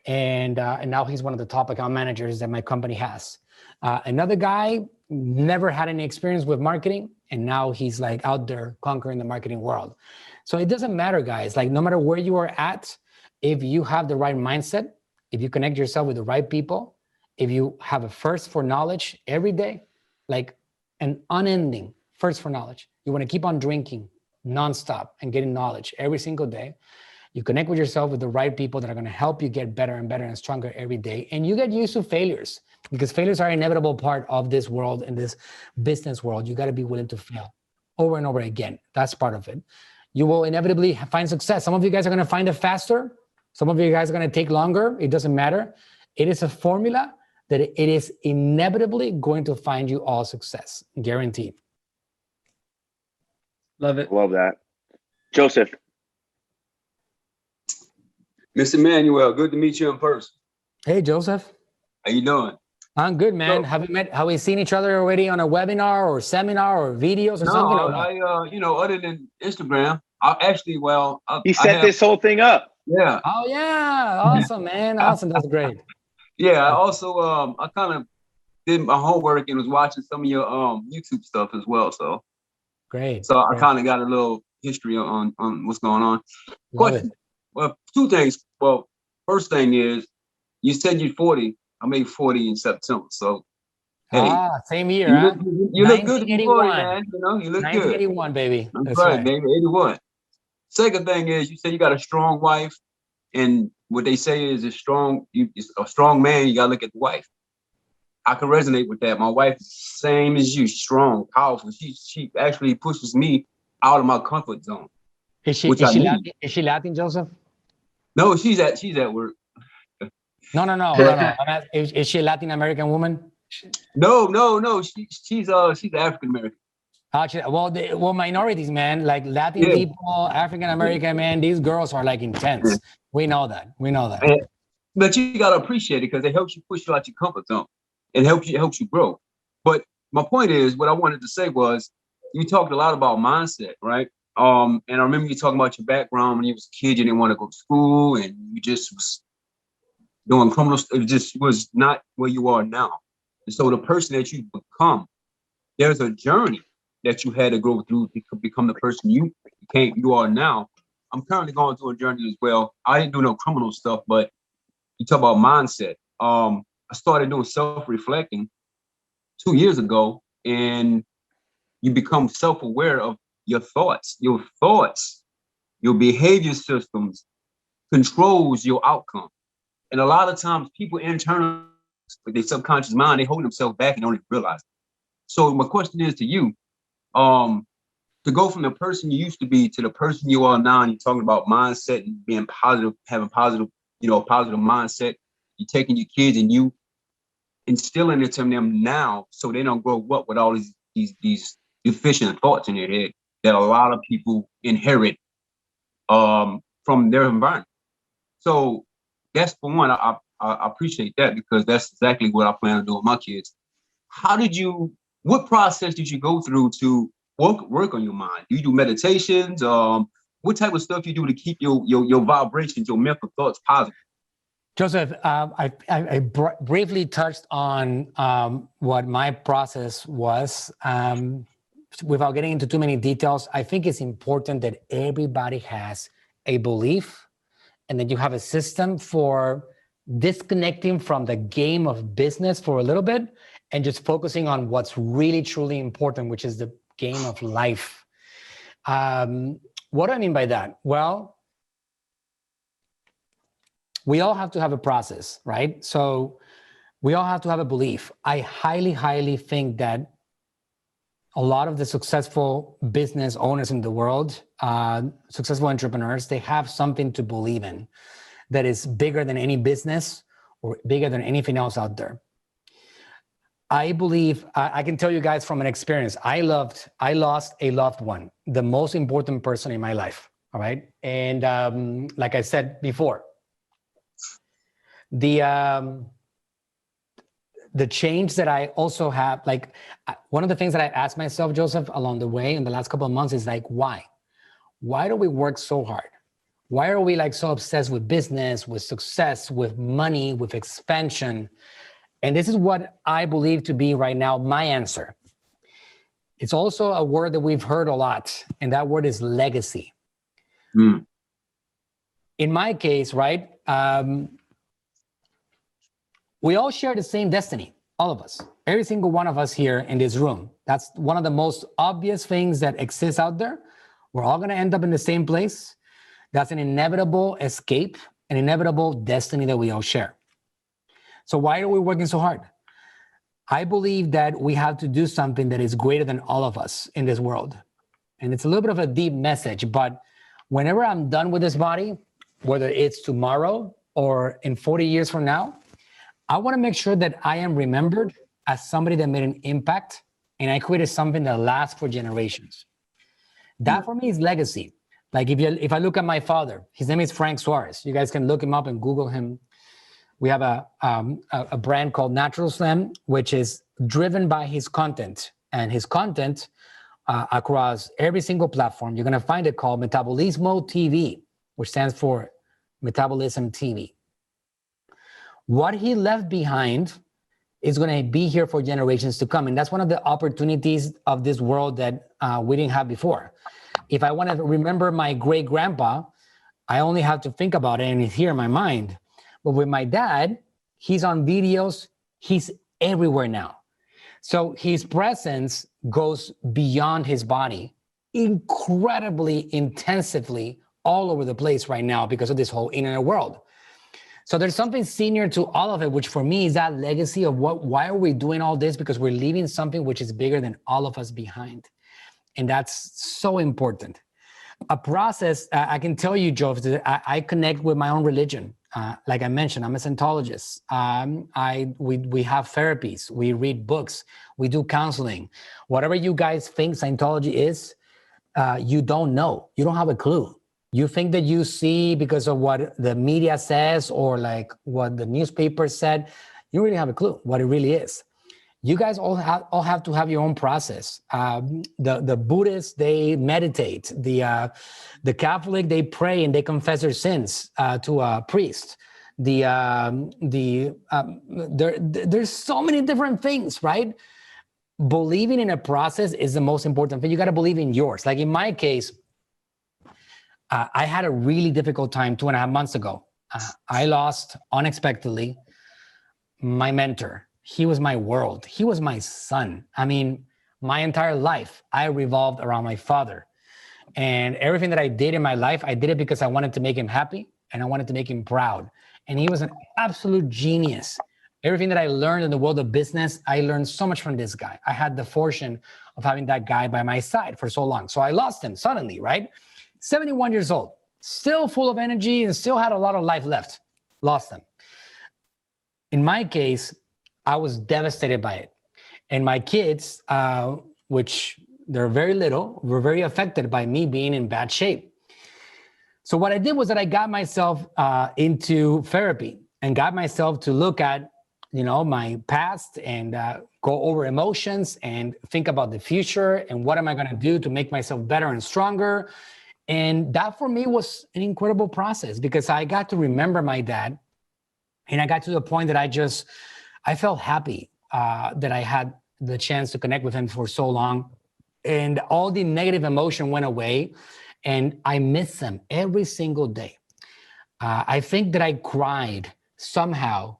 And now he's one of the top account managers that my company has. Another guy never had any experience with marketing, and now he's like out there conquering the marketing world. So it doesn't matter, guys. Like, no matter where you are at, if you have the right mindset, if you connect yourself with the right people, if you have a thirst for knowledge every day, like an unending thirst for knowledge, you want to keep on drinking nonstop and getting knowledge every single day. You connect with yourself with the right people that are going to help you get better and better and stronger every day. And you get used to failures, because failures are an inevitable part of this world, in this business world. You got to be willing to fail over and over again. That's part of it. You will inevitably find success. Some of you guys are going to find it faster. Some of you guys are going to take longer. It doesn't matter. It is a formula that it is inevitably going to find you all success, guaranteed. Love it. Love that. Joseph. Mr. Manuel, good to meet you in person. Hey, Joseph. How you doing? I'm good, man. Have we seen each other already on a webinar or seminar or videos or something? Other than Instagram, He set this whole thing up. Yeah. Oh yeah, awesome, man. Awesome, that's great. Yeah, I also I kind of did my homework and was watching some of your YouTube stuff as well. So great. So I kind of got a little history on what's going on. Question. Well, two things. Well, first thing is, you said you're 40. I made 40 in September. So, hey. Same year, you look good to be 40, man. You know, you look good. 1981, baby. That's right, baby. 81. Second thing is, you said you got a strong wife. And what they say is a strong man, you got to look at the wife. I can resonate with that. My wife is the same as you, strong, powerful. She actually pushes me out of my comfort zone. Is she Latin, Joseph? No, she's at work. No. Is she a Latin American woman? No. She's African American. Well, minorities, man, like Latin people, African American, man, these girls are like intense. Yeah. We know that. But you gotta appreciate it, because it helps you push you out your comfort zone. It helps you grow. But my point is, what I wanted to say was, you talked a lot about mindset, right? And I remember you talking about your background when you was a kid. You didn't want to go to school, and you just was doing criminal stuff. It just was not where you are now. And so the person that you become, there's a journey that you had to go through to become the person you are now. I'm currently going through a journey as well. I didn't do no criminal stuff, but you talk about mindset. I started doing self-reflecting 2 years ago, and you become self-aware of your thoughts. Your behavior systems controls your outcome. And a lot of times people internally, with their subconscious mind, they hold themselves back and don't even realize it. So my question is to you, to go from the person you used to be to the person you are now, and you're talking about mindset and being positive, having positive, positive mindset. You're taking your kids and you instilling it to them now, so they don't grow up with all these deficient thoughts in their head that a lot of people inherit from their environment. So that's for one. I appreciate that, because that's exactly what I plan to do with my kids. What process did you go through to work on your mind? Do you do meditations? What What type of stuff you do to keep your vibrations, your mental thoughts positive? Joseph, I briefly touched on what my process was. Without getting into too many details, I think it's important that everybody has a belief and that you have a system for disconnecting from the game of business for a little bit and just focusing on what's really, truly important, which is the game of life. What do I mean by that? Well, we all have to have a process, right? So we all have to have a belief. I highly, highly think that a lot of the successful business owners in the world, successful entrepreneurs, they have something to believe in that is bigger than any business or bigger than anything else out there. I believe, I can tell you guys from an experience, I lost a loved one, the most important person in my life, all right? And like I said before, the change that I also have, like one of the things that I asked myself, Joseph, along the way in the last couple of months is like, why? Why do we work so hard? Why are we like so obsessed with business, with success, with money, with expansion? And this is what I believe to be right now my answer. It's also a word that we've heard a lot, and that word is legacy. Mm. In my case, right, we all share the same destiny, all of us, every single one of us here in this room. That's one of the most obvious things that exists out there. We're all going to end up in the same place. That's an inevitable escape, an inevitable destiny that we all share. So why are we working so hard? I believe that we have to do something that is greater than all of us in this world. And it's a little bit of a deep message, but whenever I'm done with this body, whether it's tomorrow or in 40 years from now, I want to make sure that I am remembered as somebody that made an impact and I created something that lasts for generations. That for me is legacy. Like if I look at my father, his name is Frank Suarez. You guys can look him up and Google him. We have a brand called Natural Slim, which is driven by his content, and his content across every single platform. You're going to find it called Metabolismo TV, which stands for Metabolism TV. What he left behind is going to be here for generations to come. And that's one of the opportunities of this world that we didn't have before. If I want to remember my great grandpa, I only have to think about it and it's here in my mind. But with my dad, he's on videos, he's everywhere now. So his presence goes beyond his body incredibly intensively all over the place right now because of this whole internet world. So there's something senior to all of it, which for me is that legacy of why are we doing all this? Because we're leaving something which is bigger than all of us behind. And that's so important. A process, I can tell you, Joe, I connect with my own religion. Like I mentioned, I'm a Scientologist. We have therapies, we read books, we do counseling. Whatever you guys think Scientology is, you don't know. You don't have a clue. You think that you see because of what the media says or like what the newspaper said. You don't really have a clue what it really is. You guys all have to have your own process. The Buddhists, they meditate. The Catholic, they pray and they confess their sins to a priest. There's so many different things, right? Believing in a process is the most important thing. You got to believe in yours. Like in my case, I had a really difficult time 2.5 months ago. I lost unexpectedly my mentor. He was my world. He was my son. I mean, my entire life, I revolved around my father. And everything that I did in my life, I did it because I wanted to make him happy and I wanted to make him proud. And he was an absolute genius. Everything that I learned in the world of business, I learned so much from this guy. I had the fortune of having that guy by my side for so long. So I lost him suddenly, right? 71 years old, still full of energy and still had a lot of life left. Lost him. In my case, I was devastated by it. And my kids, which they're very little, were very affected by me being in bad shape. So what I did was that I got myself into therapy and got myself to look at, my past and go over emotions and think about the future and what am I going to do to make myself better and stronger. And that for me was an incredible process because I got to remember my dad, and I got to the point that I felt happy that I had the chance to connect with him for so long, and all the negative emotion went away, and I miss him every single day. I think that I cried somehow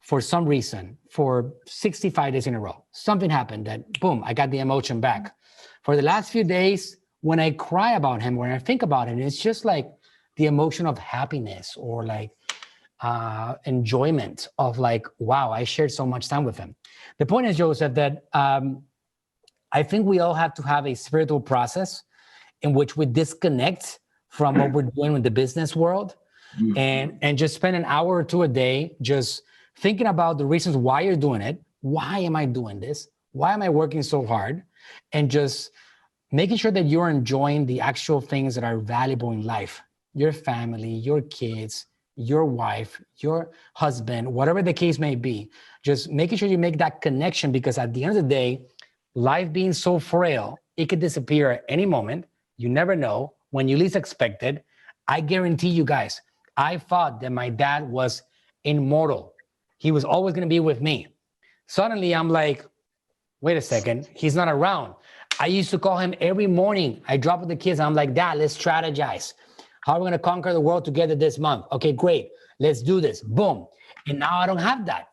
for some reason for 65 days in a row. Something happened that, boom, I got the emotion back. For the last few days, when I cry about him, when I think about it, it's just like the emotion of happiness or like enjoyment of like, wow, I shared so much time with him. The point is, Joseph, that I think we all have to have a spiritual process in which we disconnect from what we're doing in the business world and just spend an hour or two a day just thinking about the reasons why you're doing it. Why am I doing this? Why am I working so hard? And just making sure that you're enjoying the actual things that are valuable in life. Your family, your kids, your wife, your husband, whatever the case may be. Just making sure you make that connection, because at the end of the day, life being so frail, it could disappear at any moment. You never know when you least expect it. I guarantee you guys, I thought that my dad was immortal. He was always going to be with me. Suddenly I'm like, wait a second, he's not around. I used to call him every morning. I drop with the kids. I'm like, Dad, let's strategize. How are we going to conquer the world together this month? Okay, great. Let's do this. Boom. And now I don't have that.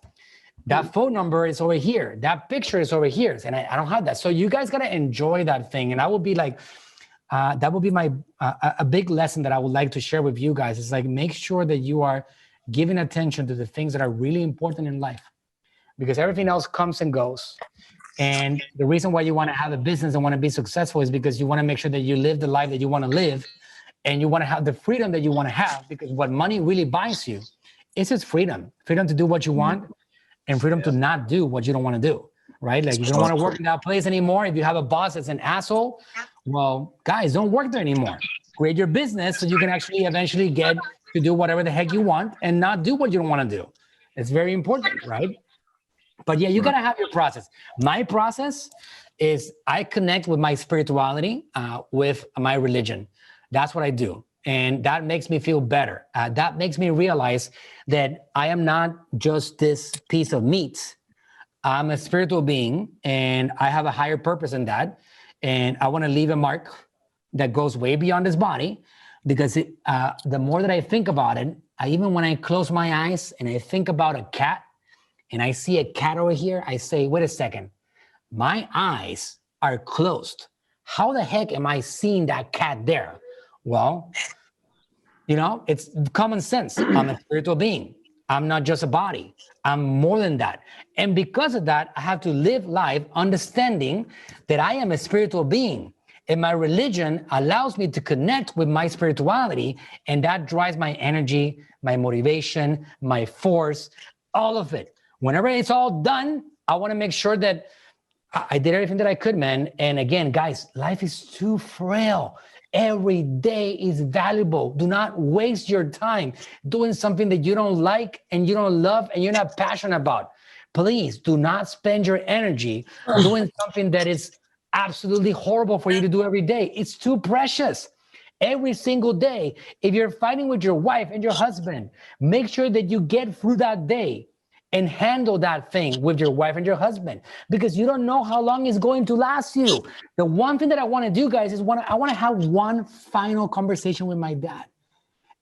That phone number is over here. That picture is over here. And I don't have that. So you guys got to enjoy that thing. And I will be like, that will be my a big lesson that I would like to share with you guys. It's like, make sure that you are giving attention to the things that are really important in life, because everything else comes and goes. And the reason why you want to have a business and want to be successful is because you want to make sure that you live the life that you want to live, and you want to have the freedom that you want to have, because what money really buys you is its freedom to do what you want and freedom to not do what you don't want to do, right? Like, you don't want to work in that place anymore. If you have a boss that's an asshole, well, guys, don't work there anymore. Create your business so you can actually eventually get to do whatever the heck you want and not do what you don't want to do. It's very important, right? But yeah, you got to have your process. My process is I connect with my spirituality, with my religion. That's what I do. And that makes me feel better. That makes me realize that I am not just this piece of meat. I'm a spiritual being, and I have a higher purpose in that. And I want to leave a mark that goes way beyond this body, because the more that I think about it, even when I close my eyes and I think about a cat, and I see a cat over here, I say, wait a second, my eyes are closed. How the heck am I seeing that cat there? Well, it's common sense. I'm a spiritual being. I'm not just a body. I'm more than that. And because of that, I have to live life understanding that I am a spiritual being. And my religion allows me to connect with my spirituality, and that drives my energy, my motivation, my force, all of it. Whenever it's all done, I want to make sure that I did everything that I could, man. And again, guys, life is too frail. Every day is valuable. Do not waste your time doing something that you don't like and you don't love and you're not passionate about. Please do not spend your energy doing something that is absolutely horrible for you to do every day. It's too precious. Every single day, if you're fighting with your wife and your husband, make sure that you get through that day and handle that thing with your wife and your husband, because you don't know how long it's going to last you. The one thing that I want to do, guys, is I want to have one final conversation with my dad.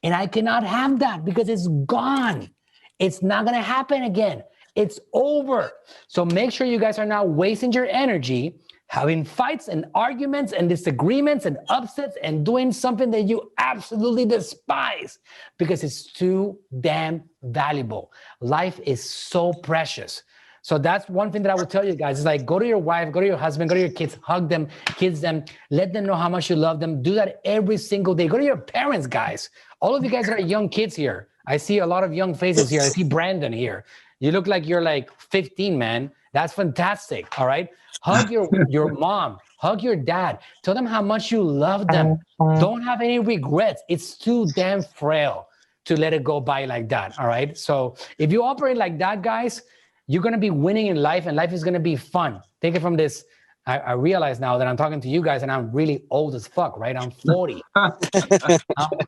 And I cannot have that because it's gone. It's not going to happen again. It's over. So make sure you guys are not wasting your energy having fights and arguments and disagreements and upsets and doing something that you absolutely despise, because it's too damn valuable. Life is so precious. So that's one thing that I would tell you guys is like, go to your wife, go to your husband, go to your kids, hug them, kiss them, let them know how much you love them. Do that every single day. Go to your parents, guys. All of you guys that are young kids here. I see a lot of young faces here. I see Brandon here. You look like you're like 15, man. That's fantastic. All right. Hug your mom, hug your dad. Tell them how much you love them. Don't have any regrets. It's too damn frail to let it go by like that. All right. So if you operate like that, guys, you're going to be winning in life, and life is going to be fun. Take it from this I realize now that I'm talking to you guys and I'm really old as fuck, right? I'm 40. I'm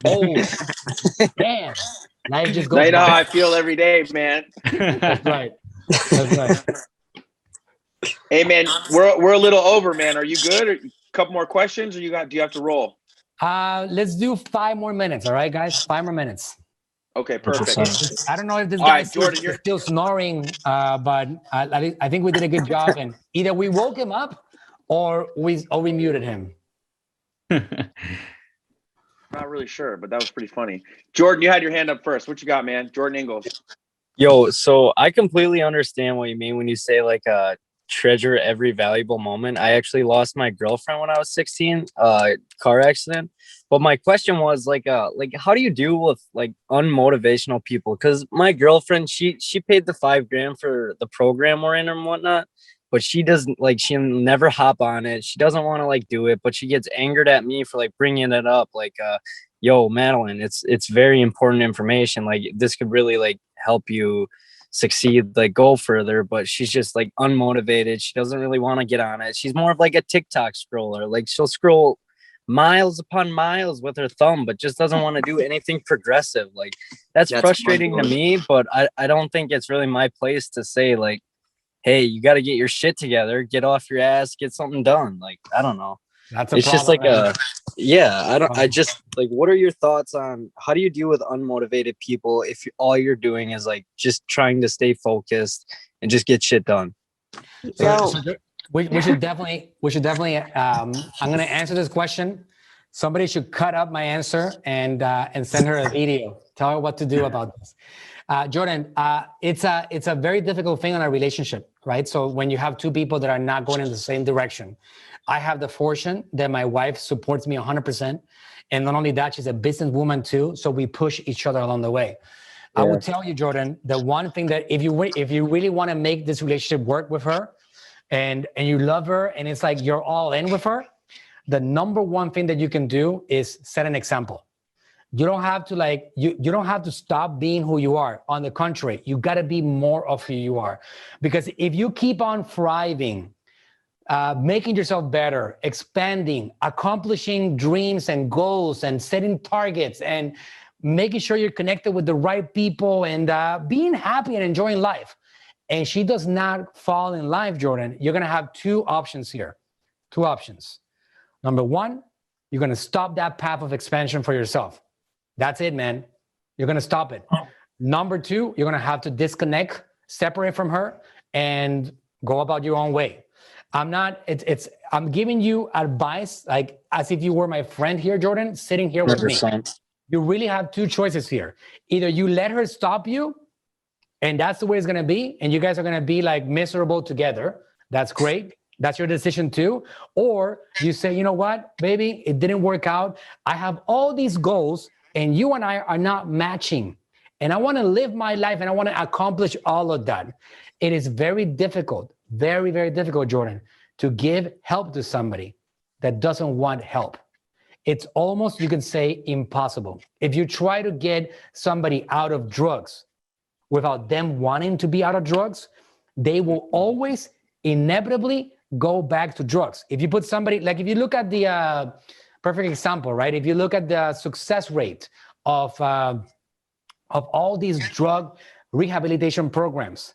old. Damn. Life just Now goes you know how by. I feel every day, man. That's right. That's right. Hey, man, we're a little over, man. Are you good? Or a couple more questions, or do you have to roll? Let's do 5 more minutes. All right, guys, 5 more minutes. Okay, perfect. I don't know if this All guy right, Jordan, is still snoring, but I think we did a good job, and either we woke him up or we muted him. Not really sure, but that was pretty funny. Jordan, you had your hand up first. What you got, man? Jordan Ingalls. Yo, so I completely understand what you mean when you say like treasure every valuable moment. I actually lost my girlfriend when I was 16, car accident. But my question was like how do you deal with like unmotivational people? Because my girlfriend, she paid the $5,000 for the program we're in and whatnot, but she doesn't like, she'll never hop on it. She doesn't want to like do it, but she gets angered at me for like bringing it up. Like, yo, Madeline, it's very important information. Like this could really like help you succeed, like go further. But she's just like unmotivated. She doesn't really want to get on it. She's more of like a TikTok scroller. Like she'll scroll miles upon miles with her thumb, but just doesn't want to do anything progressive. Like that's frustrating to me, but I don't think it's really my place to say like, hey, you got to get your shit together, get off your ass, get something done. Like, I don't know. That's a it's problem, just like man. I just like, what are your thoughts on how do you deal with unmotivated people if all you're doing is like just trying to stay focused and just get shit done? So we should definitely I'm going to answer this question. Somebody should cut up my answer and send her a video. Tell her what to do about this. Jordan, it's a very difficult thing in a relationship, right? So when you have two people that are not going in the same direction, I have the fortune that my wife supports me 100%. And not only that, she's a businesswoman too. So we push each other along the way. Yeah. I would tell you, Jordan, the one thing that if you really want to make this relationship work with her and you love her and it's like you're all in with her, the number one thing that you can do is set an example. You don't have to like, you don't have to stop being who you are. On the contrary, you got to be more of who you are. Because if you keep on thriving, making yourself better, expanding, accomplishing dreams and goals and setting targets and making sure you're connected with the right people and being happy and enjoying life. And she does not fall in life, Jordan, you're going to have two options here. Two options. Number one, you're going to stop that path of expansion for yourself. That's it, man. You're going to stop it. Number two, you're going to have to disconnect, separate from her, and go about your own way. I'm giving you advice, like as if you were my friend here, Jordan, sitting here with 100%. Me. You really have two choices here. Either you let her stop you, and that's the way it's going to be, and you guys are going to be like miserable together. That's great. That's your decision too. Or you say, you know what, baby, it didn't work out. I have all these goals, and you and I are not matching. And I want to live my life, and I want to accomplish all of that. It is very difficult. Very, very difficult, Jordan, to give help to somebody that doesn't want help. It's almost, you can say, impossible. If you try to get somebody out of drugs without them wanting to be out of drugs, they will always inevitably go back to drugs. If you put somebody, like if you look at the perfect example, right? If you look at the success rate of all these drug rehabilitation programs,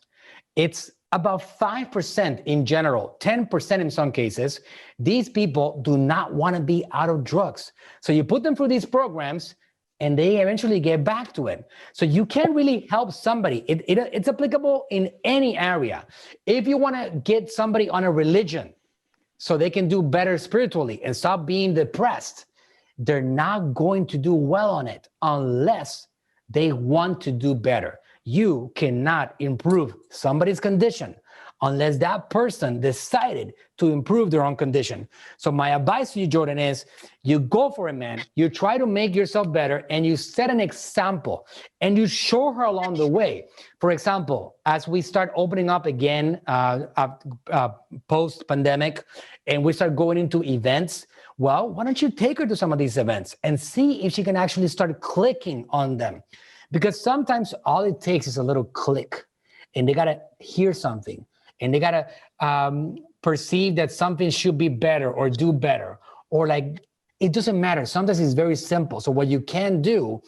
it's about 5% in general, 10% in some cases. These people do not want to be out of drugs. So you put them through these programs and they eventually get back to it. So you can't really help somebody. It's applicable in any area. If you want to get somebody on a religion so they can do better spiritually and stop being depressed, they're not going to do well on it unless they want to do better. You cannot improve somebody's condition unless that person decided to improve their own condition. So my advice to you, Jordan, is you go for it, man. You try to make yourself better and you set an example and you show her along the way. For example, as we start opening up again post-pandemic and we start going into events, well, why don't you take her to some of these events and see if she can actually start clicking on them? Because sometimes all it takes is a little click and they got to hear something and they got to perceive that something should be better or do better, or like, it doesn't matter. Sometimes it's very simple. So what you can do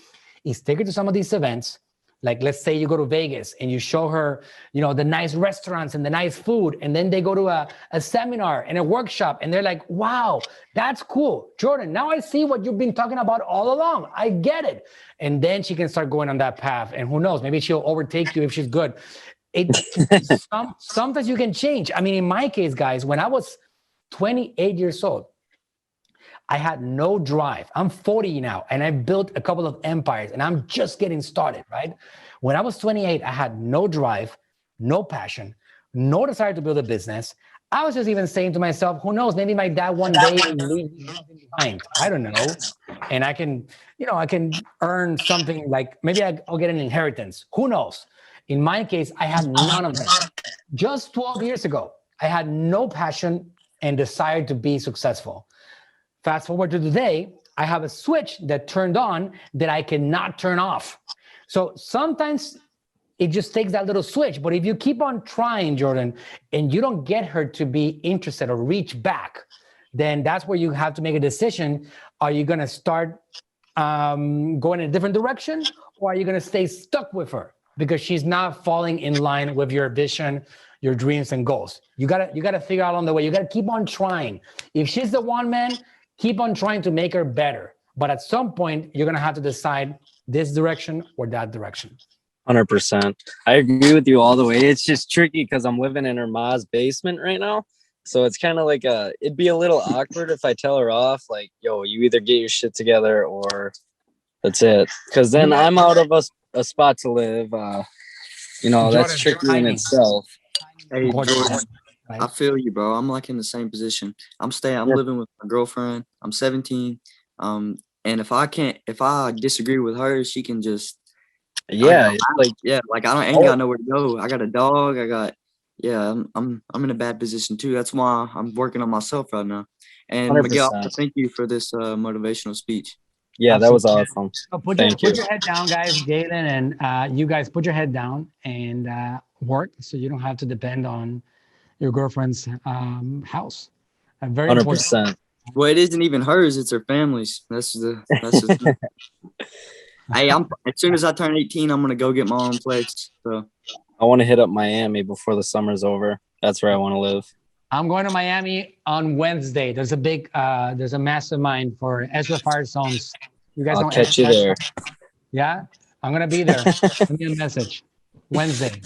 is take her to some of these events. Like, let's say you go to Vegas and you show her, the nice restaurants and the nice food. And then they go to a seminar and a workshop and they're like, wow, that's cool. Jordan, now I see what you've been talking about all along. I get it. And then she can start going on that path. And who knows, maybe she'll overtake you if she's good. Sometimes you can change. I mean, in my case, guys, when I was 28 years old, I had no drive. I'm 40 now, and I built a couple of empires, and I'm just getting started, right? When I was 28, I had no drive, no passion, no desire to build a business. I was just even saying to myself, who knows, maybe my dad one day will leave me something behind. I don't know. And I can earn something, like maybe I'll get an inheritance. Who knows? In my case, I had none of that. Just 12 years ago, I had no passion and desire to be successful. Fast forward to today, I have a switch that turned on that I cannot turn off. So sometimes it just takes that little switch. But if you keep on trying, Jordan, and you don't get her to be interested or reach back, then that's where you have to make a decision. Are you going to start going in a different direction, or are you going to stay stuck with her because she's not falling in line with your vision, your dreams and goals? You gotta figure out on the way. You gotta keep on trying. If she's the one, man, keep on trying to make her better. But at some point, you're going to have to decide this direction or that direction. 100%. I agree with you all the way. It's just tricky because I'm living in her mom's basement right now. So it's kind of like it'd be a little awkward if I tell her off, like, yo, you either get your shit together or that's it. Because then I'm out of a spot to live. That's tricky in itself. Hey, Jordan, I feel you, bro. I'm like in the same position. I'm living with my girlfriend. I'm 17. And if I disagree with her, she can just, I ain't got nowhere to go. I got a dog. I'm in a bad position too. That's why I'm working on myself right now. And 100%. Miguel, thank you for this motivational speech. Yeah, that was awesome. So put your head down, guys. Galen and you guys put your head down and work, so you don't have to depend on your girlfriend's house. Very 100%. important. Well, it isn't even hers; it's her family's. That's the thing. Hey, as soon as I turn 18, I'm gonna go get my own place. So I want to hit up Miami before the summer's over. That's where I want to live. I'm going to Miami on Wednesday. There's a mastermind for Ezra Fire Zones. You guys I'll know catch Ezra? you there. Yeah, I'm gonna be there. Send me a message. Wednesday.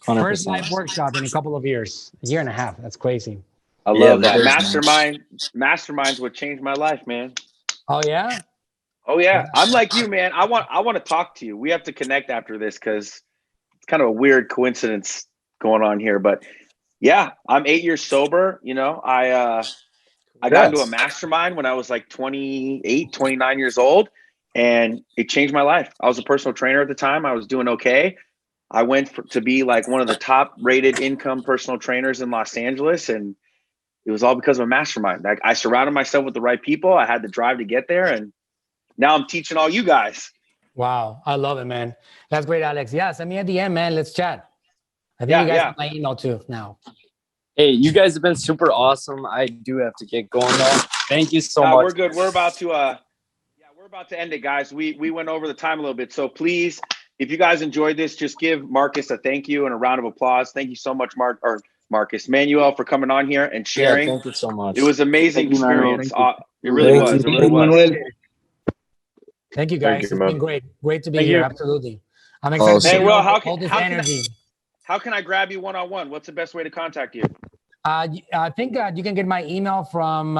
100%. First live workshop in a couple of years, a year and a half. That's crazy. I love that. Masterminds would change my life, man. Oh yeah. Oh yeah. I'm like you, man. I want to talk to you. We have to connect after this because it's kind of a weird coincidence going on here. But yeah, I'm 8 years sober. I got into a mastermind when I was like 28, 29 years old, and it changed my life. I was a personal trainer at the time. I was doing okay. I went to be like one of the top rated income personal trainers in Los Angeles. And it was all because of a mastermind. Like, I surrounded myself with the right people. I had the drive to get there. And now I'm teaching all you guys. Wow. I love it, man. That's great, Alex. Yeah. Send me at the end, man. Let's chat. I think you guys have my email too now. Hey, you guys have been super awesome. I do have to get going though. Thank you so much. We're good. We're about to end it, guys. We went over the time a little bit. So please, if you guys enjoyed this, just give Marcus a thank you and a round of applause. Thank you so much, Manuel, for coming on here and sharing. Yeah, thank you so much. It was an amazing experience. It really Thank was. you. It really was. Thank you, guys. Thank you, It's been great. Great to be Thank here. you. Absolutely. I'm excited to Hey, see Will, all this energy. how can I grab you one-on-one? What's the best way to contact you? I think you can get my email from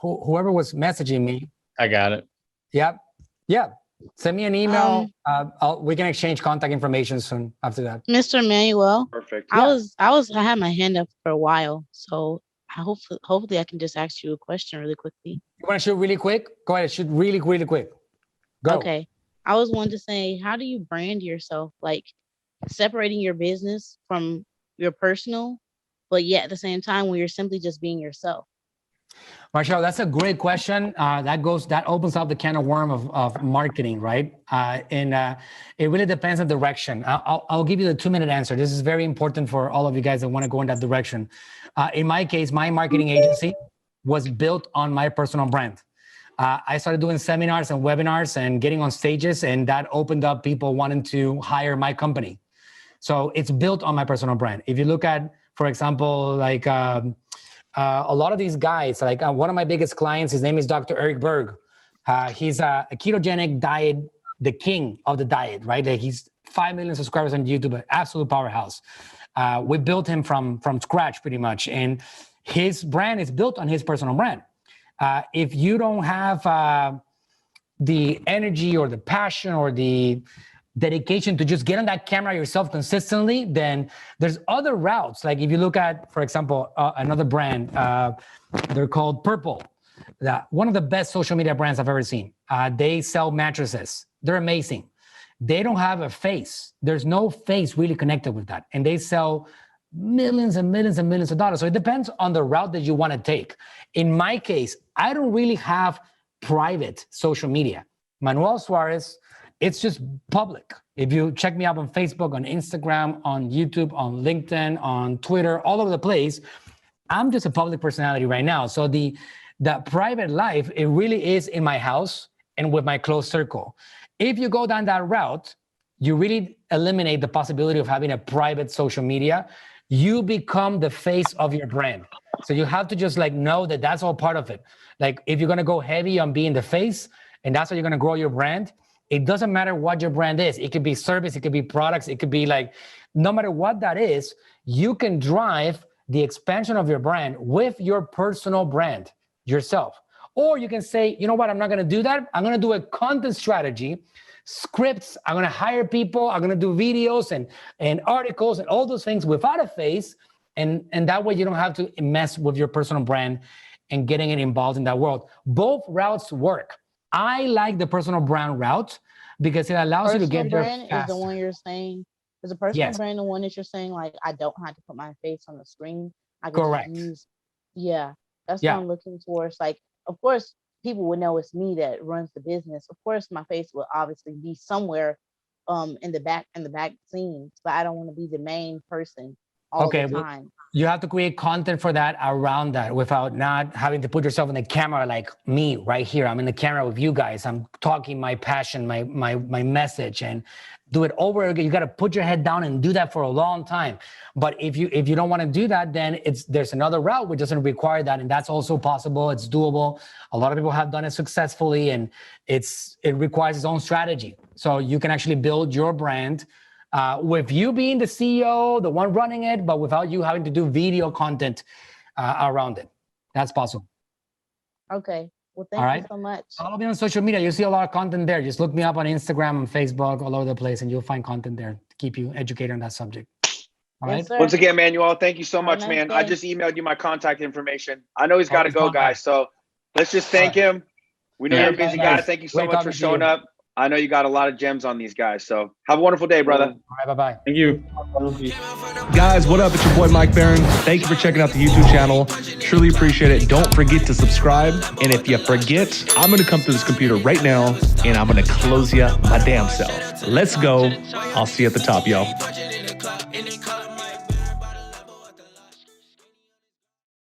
whoever was messaging me. I got it. Yep. Yeah. Send me an email. We can exchange contact information soon after that. Mr. Manuel, Perfect. I had my hand up for a while, so hopefully I can just ask you a question really quickly. You want to shoot really quick? Go ahead. Shoot really quick. Go. Okay. I was wanting to say, how do you brand yourself? Like, separating your business from your personal, but yet at the same time when you're simply just being yourself. Marshall, that's a great question. That opens up the can of worm of marketing, right? It really depends on direction. I'll give you the 2-minute answer. This is very important for all of you guys that want to go in that direction. In my case, my marketing agency was built on my personal brand. I started doing seminars and webinars and getting on stages, and that opened up people wanting to hire my company. So it's built on my personal brand. If you look at, for example, like a lot of these guys, like one of my biggest clients, his name is Dr. Eric Berg. He's a ketogenic diet, the king of the diet, right? Like he's 5 million subscribers on YouTube, an absolute powerhouse. We built him from scratch pretty much. And his brand is built on his personal brand. If you don't have the energy or the passion or the dedication to just get on that camera yourself consistently, then there's other routes. Like if you look at, for example, another brand, they're called Purple. One of the best social media brands I've ever seen. They sell mattresses. They're amazing. They don't have a face. There's no face really connected with that. And they sell millions and millions and millions of dollars. So it depends on the route that you want to take. In my case, I don't really have private social media. Manuel Suarez, it's just public. If you check me out on Facebook, on Instagram, on YouTube, on LinkedIn, on Twitter, all over the place, I'm just a public personality right now. So the private life, it really is in my house and with my close circle. If you go down that route, you really eliminate the possibility of having a private social media. You become the face of your brand. So you have to just like know that that's all part of it. Like if you're going to go heavy on being the face and that's how you're going to grow your brand, it doesn't matter what your brand is. It could be service, it could be products, it could be like, no matter what that is, you can drive the expansion of your brand with your personal brand yourself. Or you can say, you know what, I'm not going to do that. I'm going to do a content strategy, scripts. I'm going to hire people. I'm going to do videos and articles and all those things without a face. And that way you don't have to mess with your personal brand and getting it involved in that world. Both routes work. I like the personal brand route because it allows you to get there faster. Personal brand is the one you're saying. Is a personal brand the one that you're saying, like, I don't have to put my face on the screen? I can Correct. Use, that's what I'm looking towards. Like, of course, people would know it's me that runs the business. Of course, my face will obviously be somewhere in the back scenes, but I don't want to be the main person all the time. You have to create content for that around that without not having to put yourself in the camera like me right here. I'm in the camera with you guys. I'm talking my passion, my message, and do it over again. You got to put your head down and do that for a long time. But if you don't want to do that, then there's another route which doesn't require that, and that's also possible. It's doable. A lot of people have done it successfully, and it requires its own strategy. So you can actually build your brand with you being the CEO, the one running it, but without you having to do video content around it. That's possible. Okay. Well, thank you so much. Follow me on social media. You see a lot of content there. Just look me up on Instagram and Facebook, all over the place, and you'll find content there to keep you educated on that subject. All right. Once again, Manuel, thank you so much, man. I just emailed you my contact information. I know he's got to go, guys. So let's just thank him. We know you're a busy guy. Thank you so much for showing up. I know you got a lot of gems on these guys. So have a wonderful day, brother. All right, bye-bye. Thank you. Guys, what up? It's your boy, Mike Barron. Thank you for checking out the YouTube channel. Truly appreciate it. Don't forget to subscribe. And if you forget, I'm going to come through this computer right now and I'm going to close you my damn self. Let's go. I'll see you at the top, y'all.